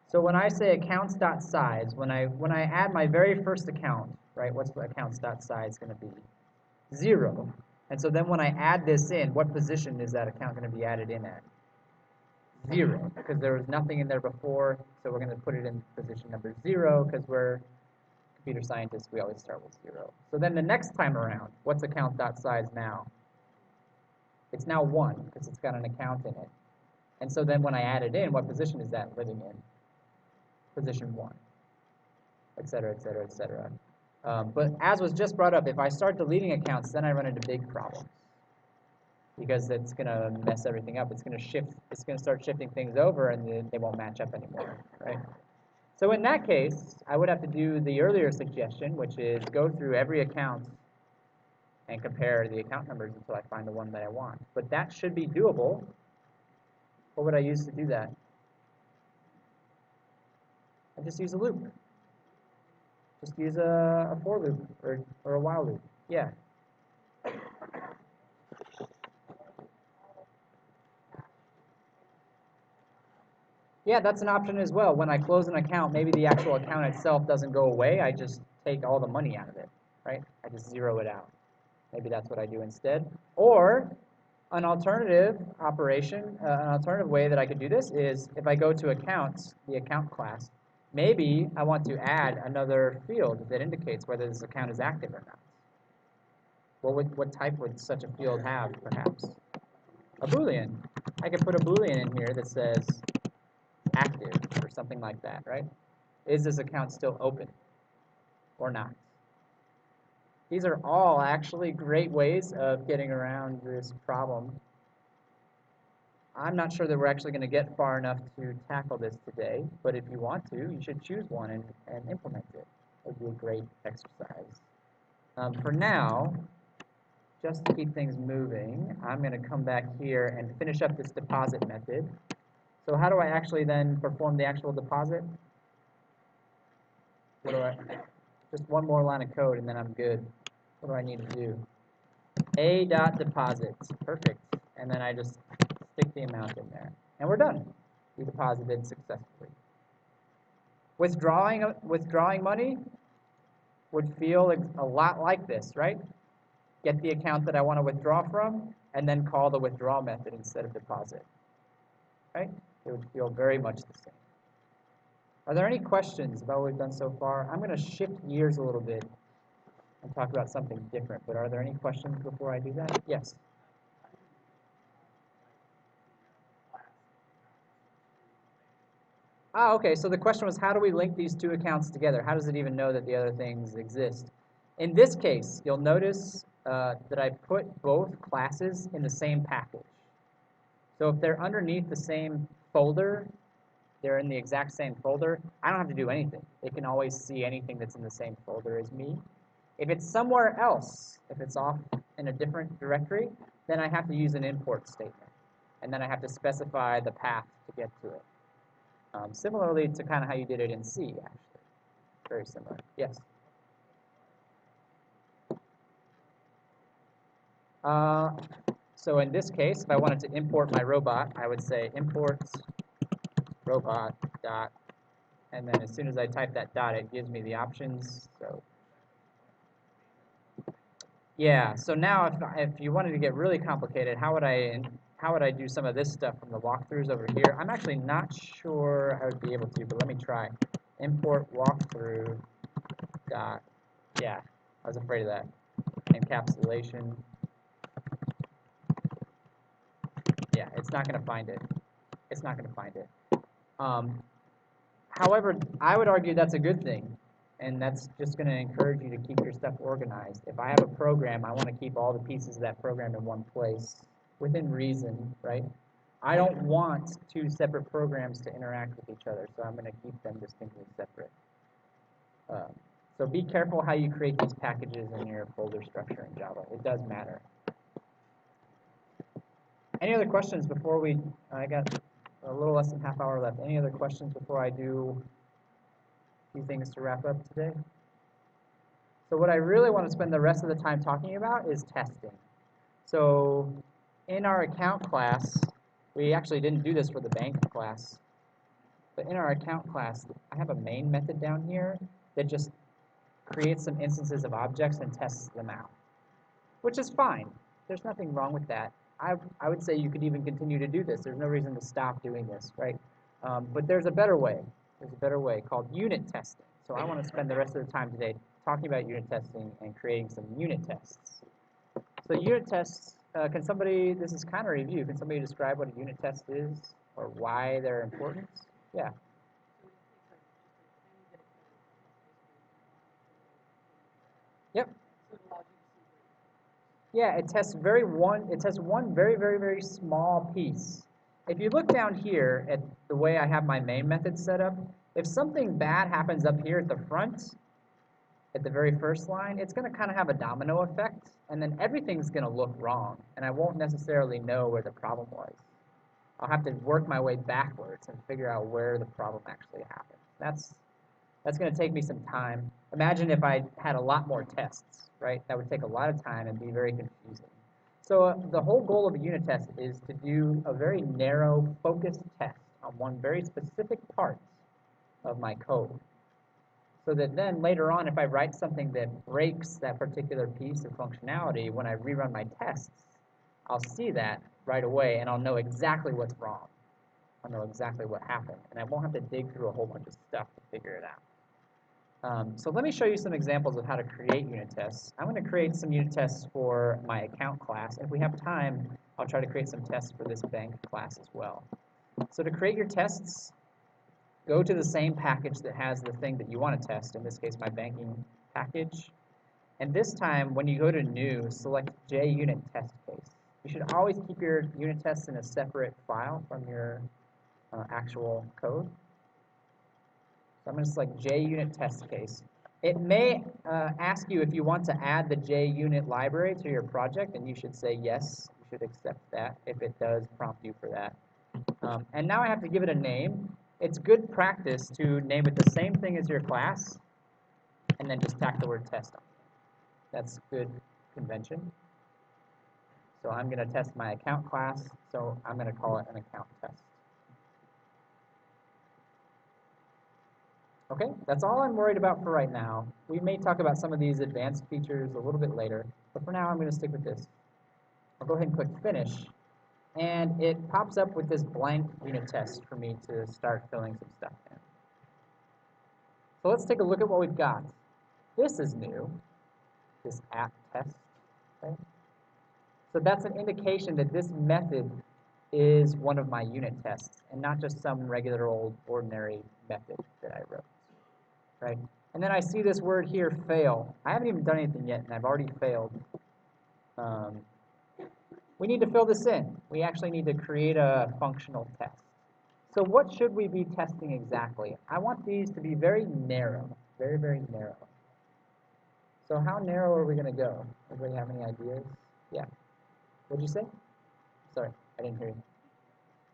Speaker 1: So when I say accounts.size, when I add my very first account, right, what's the accounts.size going to be? 0. And so then when I add this in, what position is that account going to be added in at? 0, because there was nothing in there before, so we're going to put it in position number 0, because we're computer scientists, we always start with 0. So then the next time around, what's account.size now? It's now 1, because it's got an account in it. And so then when I add it in, what position is that living in? Position 1, et cetera, et cetera, et cetera. But as was just brought up, if I start deleting accounts, then I run into big problems. because it's going to mess everything up. It's going to shift. It's going to start shifting things over, and then they won't match up anymore, right? So in that case, I would have to do the earlier suggestion, which is go through every account and compare the account numbers until I find the one that I want. But that should be doable. What would I use to do that? I just use a loop. Just use a for loop or a while loop. Yeah. Yeah, that's an option as well. When I close an account, maybe the actual account itself doesn't go away. I just take all the money out of it, right? I just zero it out. Maybe that's what I do instead. Or an alternative operation, an alternative way that I could do this is if I go to accounts, the account class, maybe I want to add another field that indicates whether this account is active or not. What type would such a field have, perhaps? A Boolean. I could put a Boolean in here that says active or something like that, right? Is this account still open or not? These are all actually great ways of getting around this problem. I'm not sure that we're actually going to get far enough to tackle this today, but if you want to, you should choose one and implement it. It would be a great exercise. For now, just to keep things moving, I'm going to come back here and finish up this deposit method. So how do I actually then perform the actual deposit? Just one more line of code and then I'm good. What do I need to do? A.deposit. Perfect. And then I just stick the amount in there. And we're done. We deposited successfully. Withdrawing money would feel a lot like this, right? Get the account that I want to withdraw from, and then call the withdraw method instead of deposit. Right? It would feel very much the same. Are there any questions about what we've done so far? I'm going to shift gears a little bit and talk about something different, but are there any questions before I do that? Yes? Okay, so the question was, how do we link these two accounts together? How does it even know that the other things exist? In this case, you'll notice that I put both classes in the same package. So if they're underneath the same folder, they're in the exact same folder, I don't have to do anything. They can always see anything that's in the same folder as me. If it's somewhere else, if it's off in a different directory, then I have to use an import statement. And then I have to specify the path to get to it. Similarly to kind of how you did it in C, actually. Very similar. Yes? So in this case, if I wanted to import my robot, I would say import robot dot, and then as soon as I type that dot, it gives me the options. So yeah, so now if you wanted to get really complicated, how would I do some of this stuff from the walkthroughs over here? I'm actually not sure I would be able to, but let me try. Import walkthrough dot, yeah, I was afraid of that. Encapsulation. Yeah, it's not going to find it. It's not going to find it. However, I would argue that's a good thing, and that's just going to encourage you to keep your stuff organized. If I have a program, I want to keep all the pieces of that program in one place, within reason, right? I don't want two separate programs to interact with each other, so I'm going to keep them distinctly separate. So be careful how you create these packages in your folder structure in Java. It does matter. Any other questions before I got a little less than half hour left. Any other questions before I do a few things to wrap up today? So what I really want to spend the rest of the time talking about is testing. So in our account class, we actually didn't do this for the bank class, but in our account class, I have a main method down here that just creates some instances of objects and tests them out, which is fine. There's nothing wrong with that. I would say you could even continue to do this. There's no reason to stop doing this, right? But there's a better way. There's a better way called unit testing. So I want to spend the rest of the time today talking about unit testing and creating some unit tests. So unit tests, can somebody, this is kind of a review, can somebody describe what a unit test is or why they're important? Yeah. Yep. Yeah, it tests one very, very, very small piece. If you look down here at the way I have my main method set up, if something bad happens up here at the front, at the very first line, it's going to kind of have a domino effect, and then everything's going to look wrong, and I won't necessarily know where the problem was. I'll have to work my way backwards and figure out where the problem actually happened. That's going to take me some time. Imagine if I had a lot more tests, right? That would take a lot of time and be very confusing. So the whole goal of a unit test is to do a very narrow, focused test on one very specific part of my code. So that then later on, if I write something that breaks that particular piece of functionality, when I rerun my tests, I'll see that right away, and I'll know exactly what's wrong. I'll know exactly what happened, and I won't have to dig through a whole bunch of stuff to figure it out. So let me show you some examples of how to create unit tests. I'm going to create some unit tests for my account class. If we have time, I'll try to create some tests for this bank class as well. So to create your tests, go to the same package that has the thing that you want to test, in this case my banking package. And this time, when you go to New, select JUnit test case. You should always keep your unit tests in a separate file from your actual code. So I'm going to select JUnit test case. It may ask you if you want to add the JUnit library to your project, and you should say yes. You should accept that if it does prompt you for that. And now I have to give it a name. It's good practice to name it the same thing as your class, and then just tack the word test on. That's good convention. So I'm going to test my account class, so I'm going to call it an account test. Okay, that's all I'm worried about for right now. We may talk about some of these advanced features a little bit later, but for now I'm going to stick with this. I'll go ahead and click Finish, and it pops up with this blank unit test for me to start filling some stuff in. So let's take a look at what we've got. This is new, this app test. Okay? So that's an indication that this method is one of my unit tests and not just some regular old ordinary method that I wrote. Right? And then I see this word here, fail. I haven't even done anything yet, and I've already failed. We need to fill this in. We actually need to create a functional test. So what should we be testing exactly? I want these to be very narrow, very, very narrow. So how narrow are we going to go? Anybody have any ideas? Yeah. What'd you say? Sorry, I didn't hear you.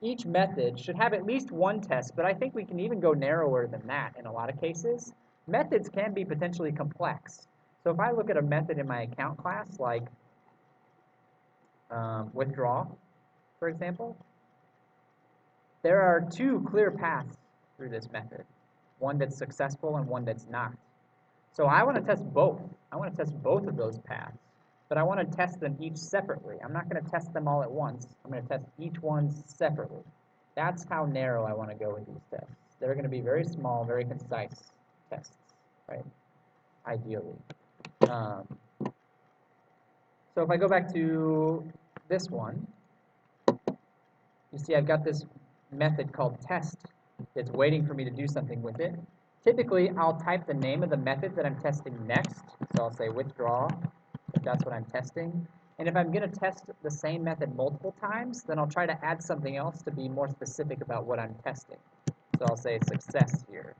Speaker 1: Each method should have at least one test, but I think we can even go narrower than that in a lot of cases. Methods can be potentially complex. So if I look at a method in my account class, like withdraw, for example, there are two clear paths through this method, one that's successful and one that's not. So I want to test both. I want to test both of those paths, but I want to test them each separately. I'm not going to test them all at once. I'm going to test each one separately. That's how narrow I want to go with these tests. They're going to be very small, very concise tests, right? Ideally. So if I go back to this one, you see I've got this method called test that's waiting for me to do something with it. Typically, I'll type the name of the method that I'm testing next. So I'll say withdraw, if that's what I'm testing. And if I'm going to test the same method multiple times, then I'll try to add something else to be more specific about what I'm testing. So I'll say success here.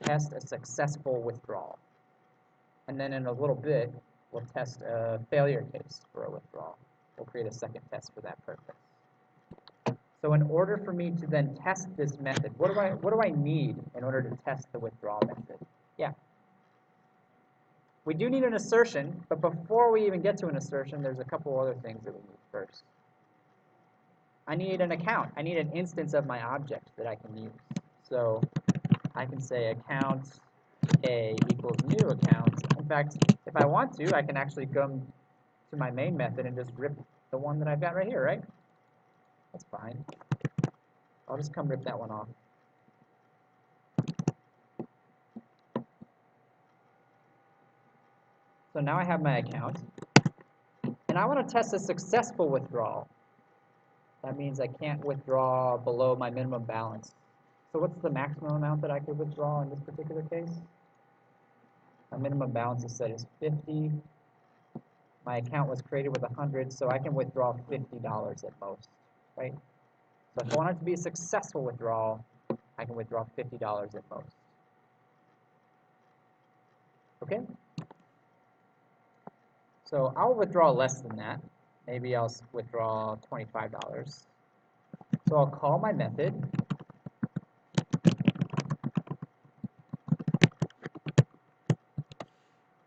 Speaker 1: Test a successful withdrawal. And then in a little bit, we'll test a failure case for a withdrawal. We'll create a second test for that purpose. So in order for me to then test this method, what do I need in order to test the withdrawal method? Yeah. We do need an assertion, but before we even get to an assertion, there's a couple other things that we need first. I need an account. I need an instance of my object that I can use. So I can say account A equals new account. In fact, if I want to, I can actually come to my main method and just rip the one that I've got right here, right? That's fine. I'll just come rip that one off. So now I have my account, and I want to test a successful withdrawal. That means I can't withdraw below my minimum balance. So what's the maximum amount that I could withdraw in this particular case? My minimum balance is set as 50. My account was created with 100, so I can withdraw $50 at most, right? So if I want it to be a successful withdrawal, I can withdraw $50 at most. Okay? So I'll withdraw less than that. Maybe I'll withdraw $25. So I'll call my method.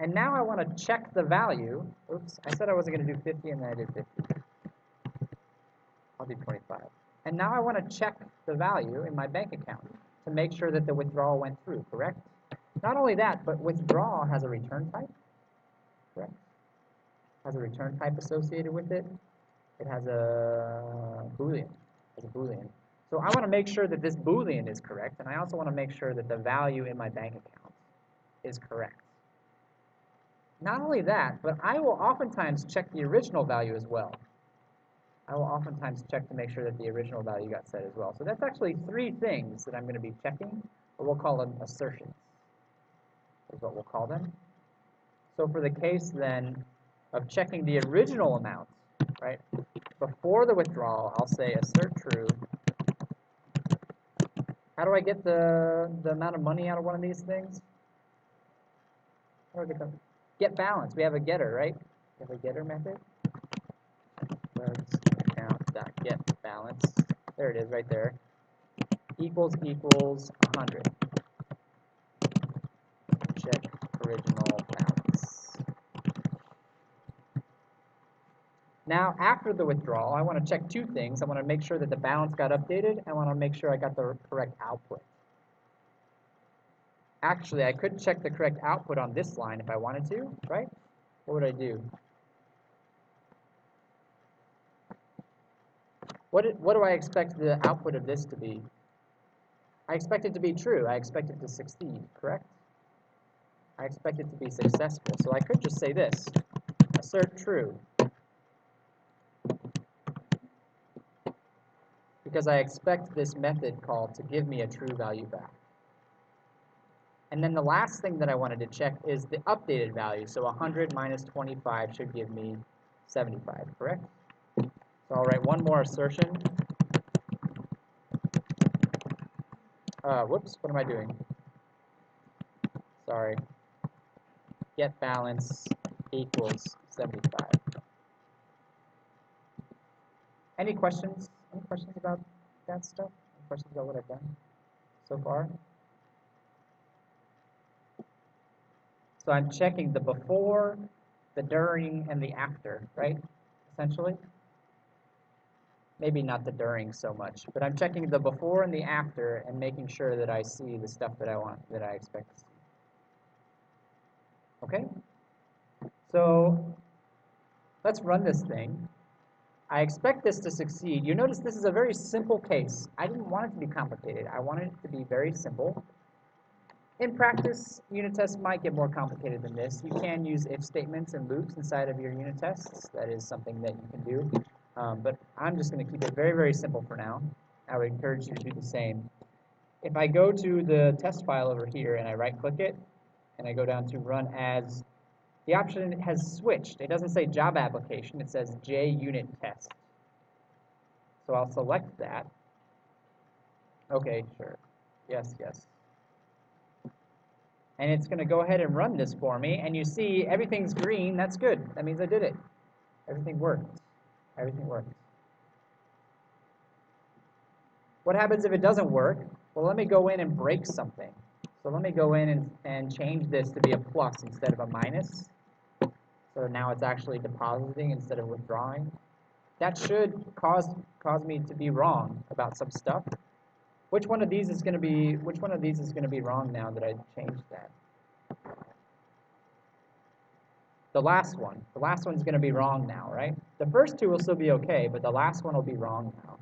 Speaker 1: And now I want to check the value. Oops, I said I wasn't going to do 50, and then I did 50. I'll do 25. And now I want to check the value in my bank account to make sure that the withdrawal went through, correct? Not only that, but withdrawal has a return type, correct? Has a return type associated with it. It has a Boolean. So I want to make sure that this Boolean is correct, and I also want to make sure that the value in my bank account is correct. Not only that, but I will oftentimes check the original value as well. I will oftentimes check to make sure that the original value got set as well. So that's actually 3 things that I'm going to be checking, or we'll call them assertions, is what we'll call them. So for the case then of checking the original amount, right, before the withdrawal, I'll say assert true. How do I get the amount of money out of one of these things? How do I get them? Get balance. We have a getter, right? We have a getter method. Let's count.get balance. There it is, right there. Equals 100. Check original balance. Now, after the withdrawal, I want to check 2 things. I want to make sure that the balance got updated. I want to make sure I got the correct output. Actually, I could check the correct output on this line if I wanted to, right? What would I do? What do I expect the output of this to be? I expect it to be true. I expect it to succeed, correct? I expect it to be successful. So I could just say this, assert true. Because I expect this method call to give me a true value back. And then the last thing that I wanted to check is the updated value. So 100 minus 25 should give me 75, correct? So I'll write one more assertion. Whoops, what am I doing? Sorry. Get balance equals 75. Any questions? Any questions about that stuff? Any questions about what I've done so far? So I'm checking the before, the during, and the after, right? Essentially. Maybe not the during so much, but I'm checking the before and the after and making sure that I see the stuff that I want, that I expect to see. Okay? So let's run this thing. I expect this to succeed. You notice this is a very simple case. I didn't want it to be complicated. I wanted it to be very simple. In practice, unit tests might get more complicated than this. You can use if statements and loops inside of your unit tests. That is something that you can do. But I'm just going to keep it very, very simple for now. I would encourage you to do the same. If I go to the test file over here and I right-click it, and I go down to Run As, the option has switched. It doesn't say Job Application. It says JUnit Test. So I'll select that. Okay, sure. Yes, yes. And it's going to go ahead and run this for me. And you see everything's green. That's good. That means I did it. Everything worked. Everything worked. What happens if it doesn't work? Well, let me go in and break something. So let me go in and change this to be a plus instead of a minus. So now it's actually depositing instead of withdrawing. That should cause me to be wrong about some stuff. Which one of these is going to be wrong now that I changed that? The last one. The last one's going to be wrong now, right? The first 2 will still be okay, but the last one will be wrong now.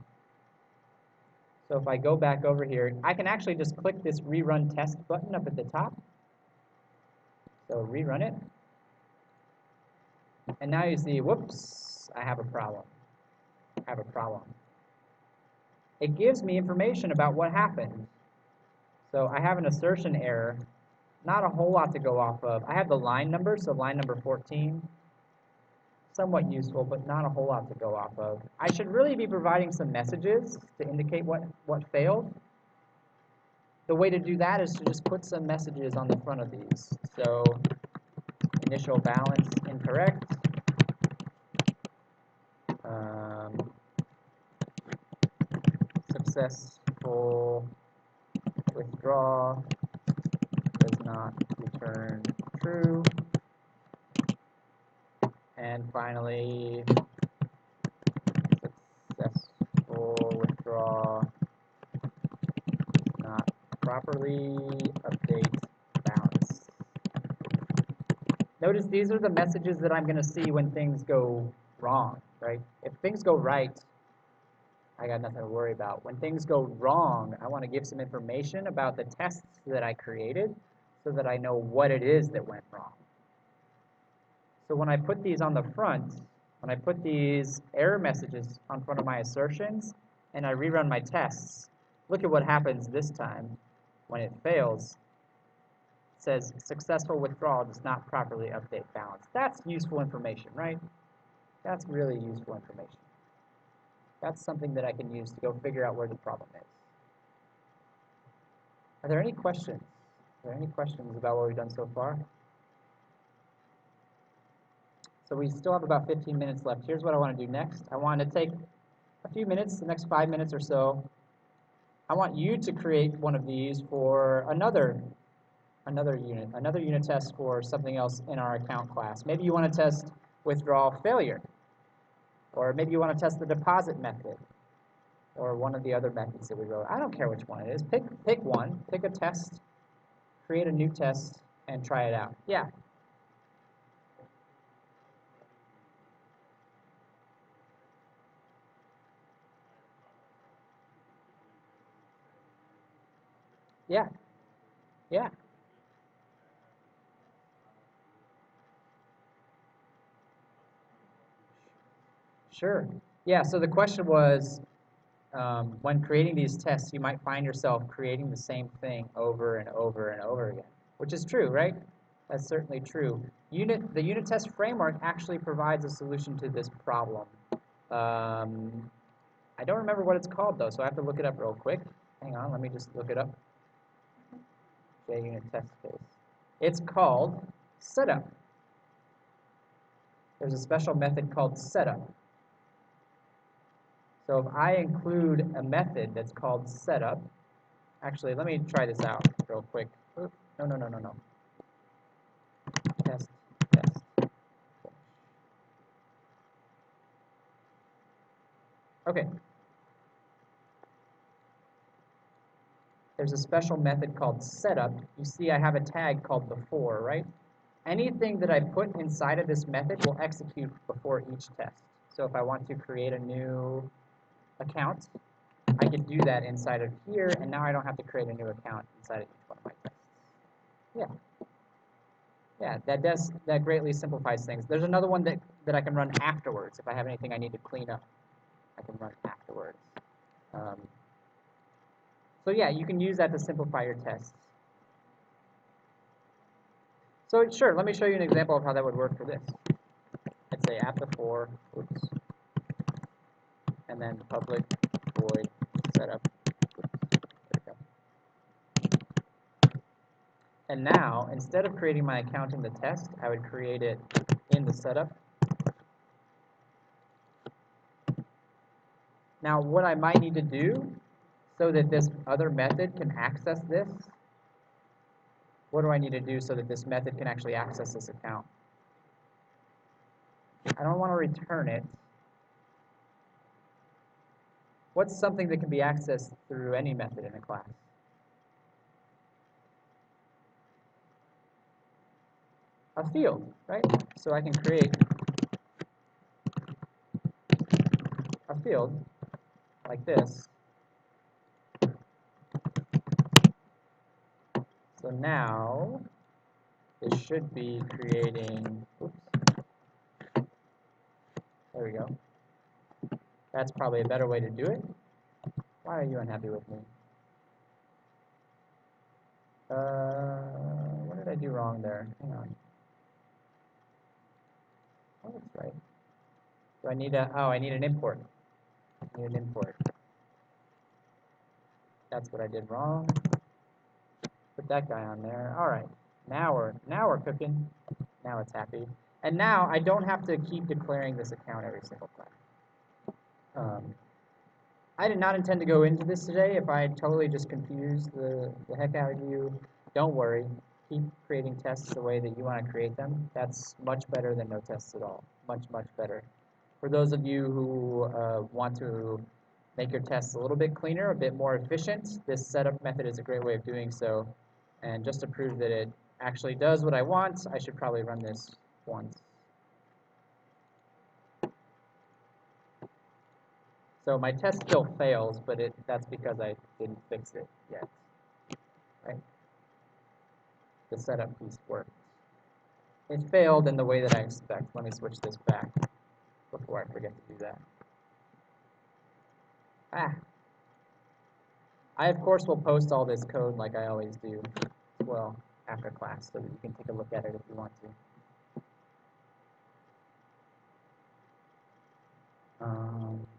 Speaker 1: So if I go back over here, I can actually just click this Rerun Test button up at the top. So rerun it. And now you see, whoops, I have a problem. I have a problem. It gives me information about what happened. So I have an assertion error. Not a whole lot to go off of. I have the line number, so line number 14. somewhat useful, but not a whole lot to go off of. I should really be providing some messages to indicate what failed. The way to do that is to just put some messages on the front of these. So initial balance incorrect. Successful withdraw does not return true. And finally, successful withdraw does not properly update balance. Notice these are the messages that I'm going to see when things go wrong, right? If things go right, I got nothing to worry about. When things go wrong, I want to give some information about the tests that I created so that I know what it is that went wrong. So when I put these on the front, when I put these error messages on front of my assertions and I rerun my tests, look at what happens this time when it fails. It says successful withdrawal does not properly update balance. That's useful information, right? That's really useful information. That's something that I can use to go figure out where the problem is. Are there any questions? Are there any questions about what we've done so far? So we still have about 15 minutes left. Here's what I want to do next. I want to take a few minutes, the next 5 minutes or so. I want you to create one of these for another unit test for something else in our account class. Maybe you want to test withdrawal failure. Or maybe you want to test the deposit method, or one of the other methods that we wrote. I don't care which one it is. Pick one, pick a test, create a new test, and try it out. Yeah? Yeah. Yeah. Sure. Yeah, so the question was, when creating these tests, you might find yourself creating the same thing over and over and over again, which is true, right? That's certainly true. The unit test framework actually provides a solution to this problem. I don't remember what it's called, though, so I have to look it up real quick. Hang on, let me just look it up. JUnit test case. It's called setup. There's a special method called setup. So if I include a method that's called setup, actually, let me try this out real quick. Oops, no. Test. Okay. There's a special method called setup. You see I have a tag called before, right? Anything that I put inside of this method will execute before each test. So if I want to create a new account, I can do that inside of here, and now I don't have to create a new account inside of each one of my tests. Yeah, that greatly simplifies things. There's another one that I can run afterwards. If I have anything I need to clean up, I can run afterwards. So yeah, you can use that to simplify your tests. So sure, let me show you an example of how that would work for this. Let's say at before, oops, and then public void setup. And now, instead of creating my account in the test, I would create it in the setup. Now, what I might need to do so that this other method can access this, what do I need to do so that this method can actually access this account? I don't want to return it. What's something that can be accessed through any method in a class? A field, right? So I can create a field like this. So now this should be creating, oops, there we go. That's probably a better way to do it. Why are you unhappy with me? What did I do wrong there? Hang on. Oh, that's right. So I need I need an import. I need an import. That's what I did wrong. Put that guy on there. All right. Now we're cooking. Now it's happy. And now I don't have to keep declaring this account every single time. I did not intend to go into this today. If I totally just confused the heck out of you, don't worry. Keep creating tests the way that you want to create them. That's much better than no tests at all. Much, much better. For those of you who want to make your tests a little bit cleaner, a bit more efficient, this setup method is a great way of doing so. And just to prove that it actually does what I want, I should probably run this once. So my test still fails, but that's because I didn't fix it yet. Right? The setup piece worked. It failed in the way that I expect. Let me switch this back before I forget to do that. I, of course, will post all this code like I always do, well, after class, so that you can take a look at it if you want to.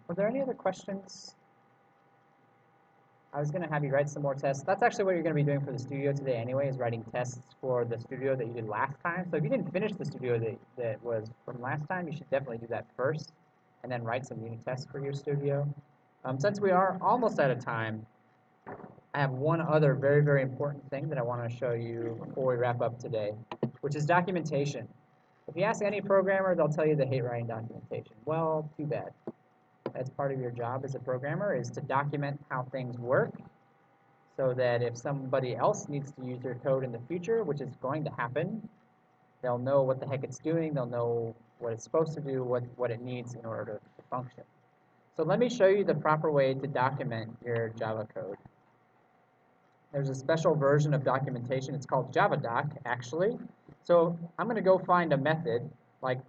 Speaker 1: Were there any other questions? I was going to have you write some more tests. That's actually what you're going to be doing for the studio today anyway, is writing tests for the studio that you did last time. So if you didn't finish the studio that was from last time, you should definitely do that first, and then write some unit tests for your studio. Since we are almost out of time, I have one other very, very important thing that I want to show you before we wrap up today, which is documentation. If you ask any programmer, they'll tell you they hate writing documentation. Well, too bad. That's part of your job as a programmer, is to document how things work, so that if somebody else needs to use your code in the future, which is going to happen, they'll know what the heck it's doing, they'll know what it's supposed to do, what it needs in order to function. So let me show you the proper way to document your Java code. There's a special version of documentation. It's called JavaDoc, actually. So I'm going to go find a method like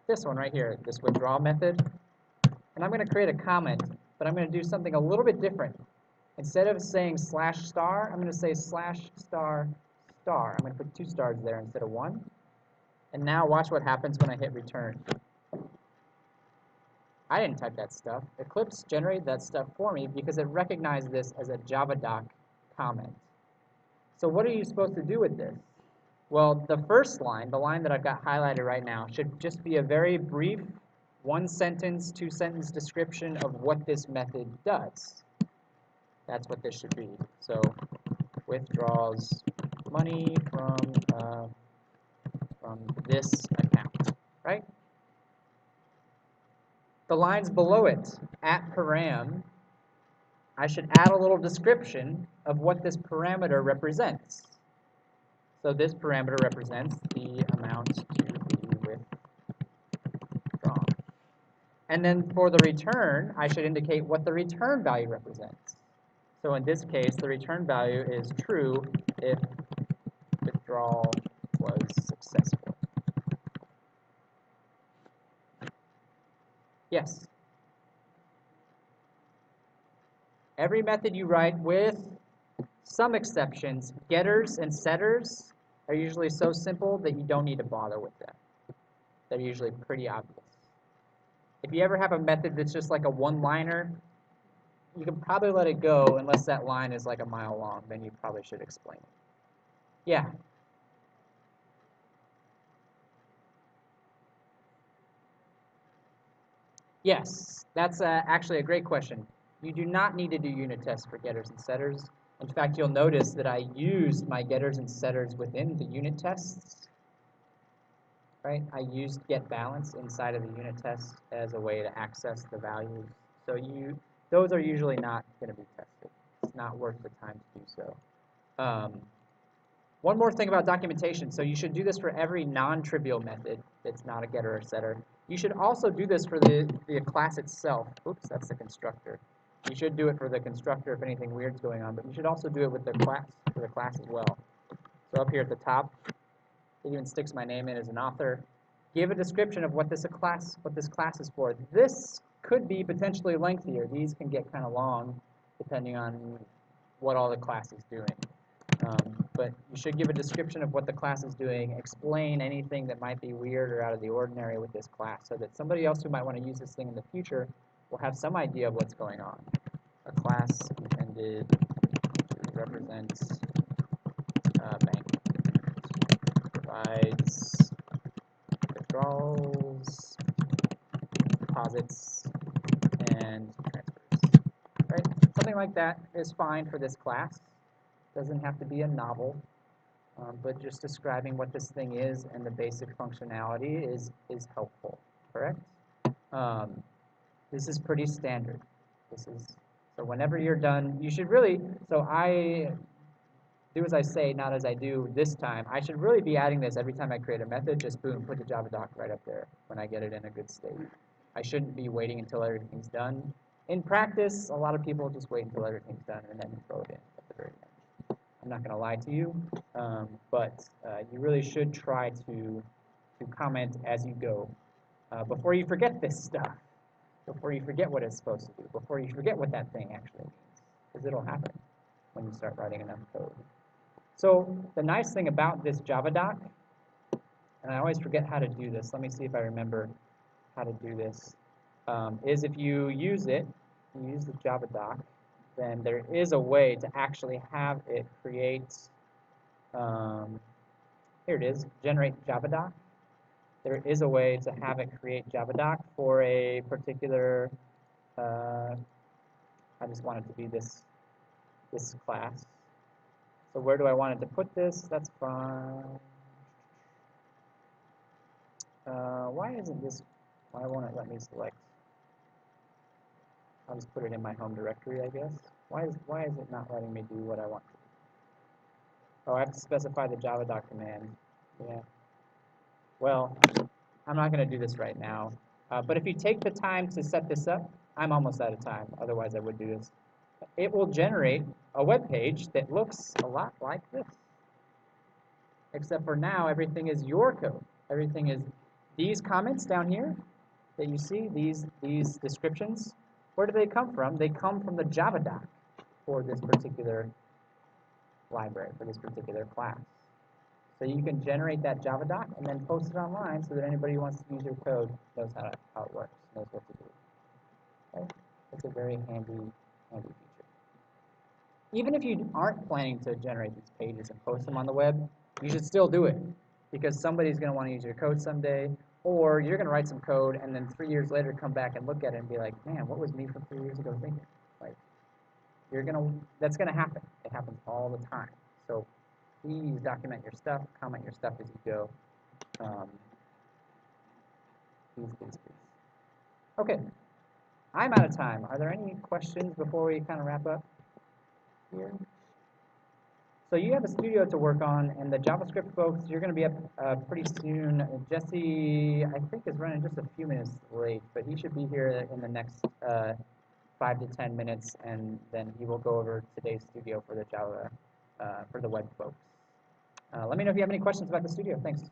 Speaker 1: this one right here, this withdraw method. And I'm going to create a comment, but I'm going to do something a little bit different. Instead of saying /*, I'm going to say /**. I'm going to put 2 stars there instead of 1. And now watch what happens when I hit return. I didn't type that stuff. Eclipse generated that stuff for me because it recognized this as a JavaDoc comment. So what are you supposed to do with this? Well, the first line, the line that I've got highlighted right now, should just be a very brief 1-sentence, 2-sentence description of what this method does. That's what this should be. So withdraws money from this account, right? The lines below it, @param, I should add a little description of what this parameter represents. So this parameter represents the amount to be withdrawn. And then for the return, I should indicate what the return value represents. So in this case, the return value is true if withdrawal was successful. Yes? Every method you write, with some exceptions, getters and setters are usually so simple that you don't need to bother with them. They're usually pretty obvious. If you ever have a method that's just like a one-liner, you can probably let it go unless that line is like a mile long. Then you probably should explain it. Yeah? Yes, that's actually a great question. You do not need to do unit tests for getters and setters. In fact, you'll notice that I used my getters and setters within the unit tests. Right? I used getBalance inside of the unit test as a way to access the values. So those are usually not going to be tested. It's not worth the time to do so. One more thing about documentation. So you should do this for every non-trivial method that's not a getter or setter. You should also do this for the class itself. Oops, that's the constructor. You should do it for the constructor if anything weird's going on, but you should also do it with the class, for the class as well. So up here at the top, it even sticks my name in as an author. Give a description of what this class is for. This could be potentially lengthier. These can get kind of long depending on what all the class is doing. But but you should give a description of what the class is doing, explain anything that might be weird or out of the ordinary with this class, so that somebody else who might want to use this thing in the future will have some idea of what's going on. A class intended to represent bank provides withdrawals, deposits, and transfers. Right? Something like that is fine for this class. Doesn't have to be a novel, but just describing what this thing is and the basic functionality is helpful. Correct? This is pretty standard. So whenever you're done, you should really. So I do as I say, not as I do this time. I should really be adding this every time I create a method, just boom, put the Java doc right up there when I get it in a good state. I shouldn't be waiting until everything's done. In practice, a lot of people just wait until everything's done and then throw it in at the very end. I'm not going to lie to you, but you really should try to comment as you go before you forget this stuff, before you forget what it's supposed to do, before you forget what that thing actually means, because it'll happen when you start writing enough code. So the nice thing about this Java doc, and I always forget how to do this, let me see if I remember how to do this, is if you use it, you use the Java doc, then there is a way to actually have it create, here it is, generate Java doc. There is a way to have it create Java doc for a particular, I just want it to be this class. So where do I want it to put this? That's fine. Why isn't this, why won't it let me select? I'll just put it in my home directory, I guess. Why is it not letting me do what I want to do? Oh, I have to specify the Java doc command. Yeah. Well, I'm not going to do this right now. But if you take the time to set this up, I'm almost out of time. Otherwise, I would do this. It will generate a web page that looks a lot like this. Except for now, everything is your code. Everything is these comments down here that you see, these descriptions. Where do they come from? They come from the Java doc for this particular library, for this particular class. So you can generate that Java doc and then post it online so that anybody who wants to use your code knows how it works, knows what to do. Okay? It's a very handy feature. Even if you aren't planning to generate these pages and post them on the web, you should still do it, because somebody's going to want to use your code someday, or you're going to write some code and then 3 years later come back and look at it and be like, man, what was me from 3 years ago thinking? Like, that's going to happen. It happens all the time. So please document your stuff, comment your stuff as you go. Please. Okay, I'm out of time. Are there any questions before we kind of wrap up here? So you have a studio to work on, and the JavaScript folks, you're going to be up pretty soon. Jesse, I think, is running just a few minutes late, but he should be here in the next 5 to 10 minutes, and then he will go over today's studio for the Java, for the web folks. Let me know if you have any questions about the studio. Thanks.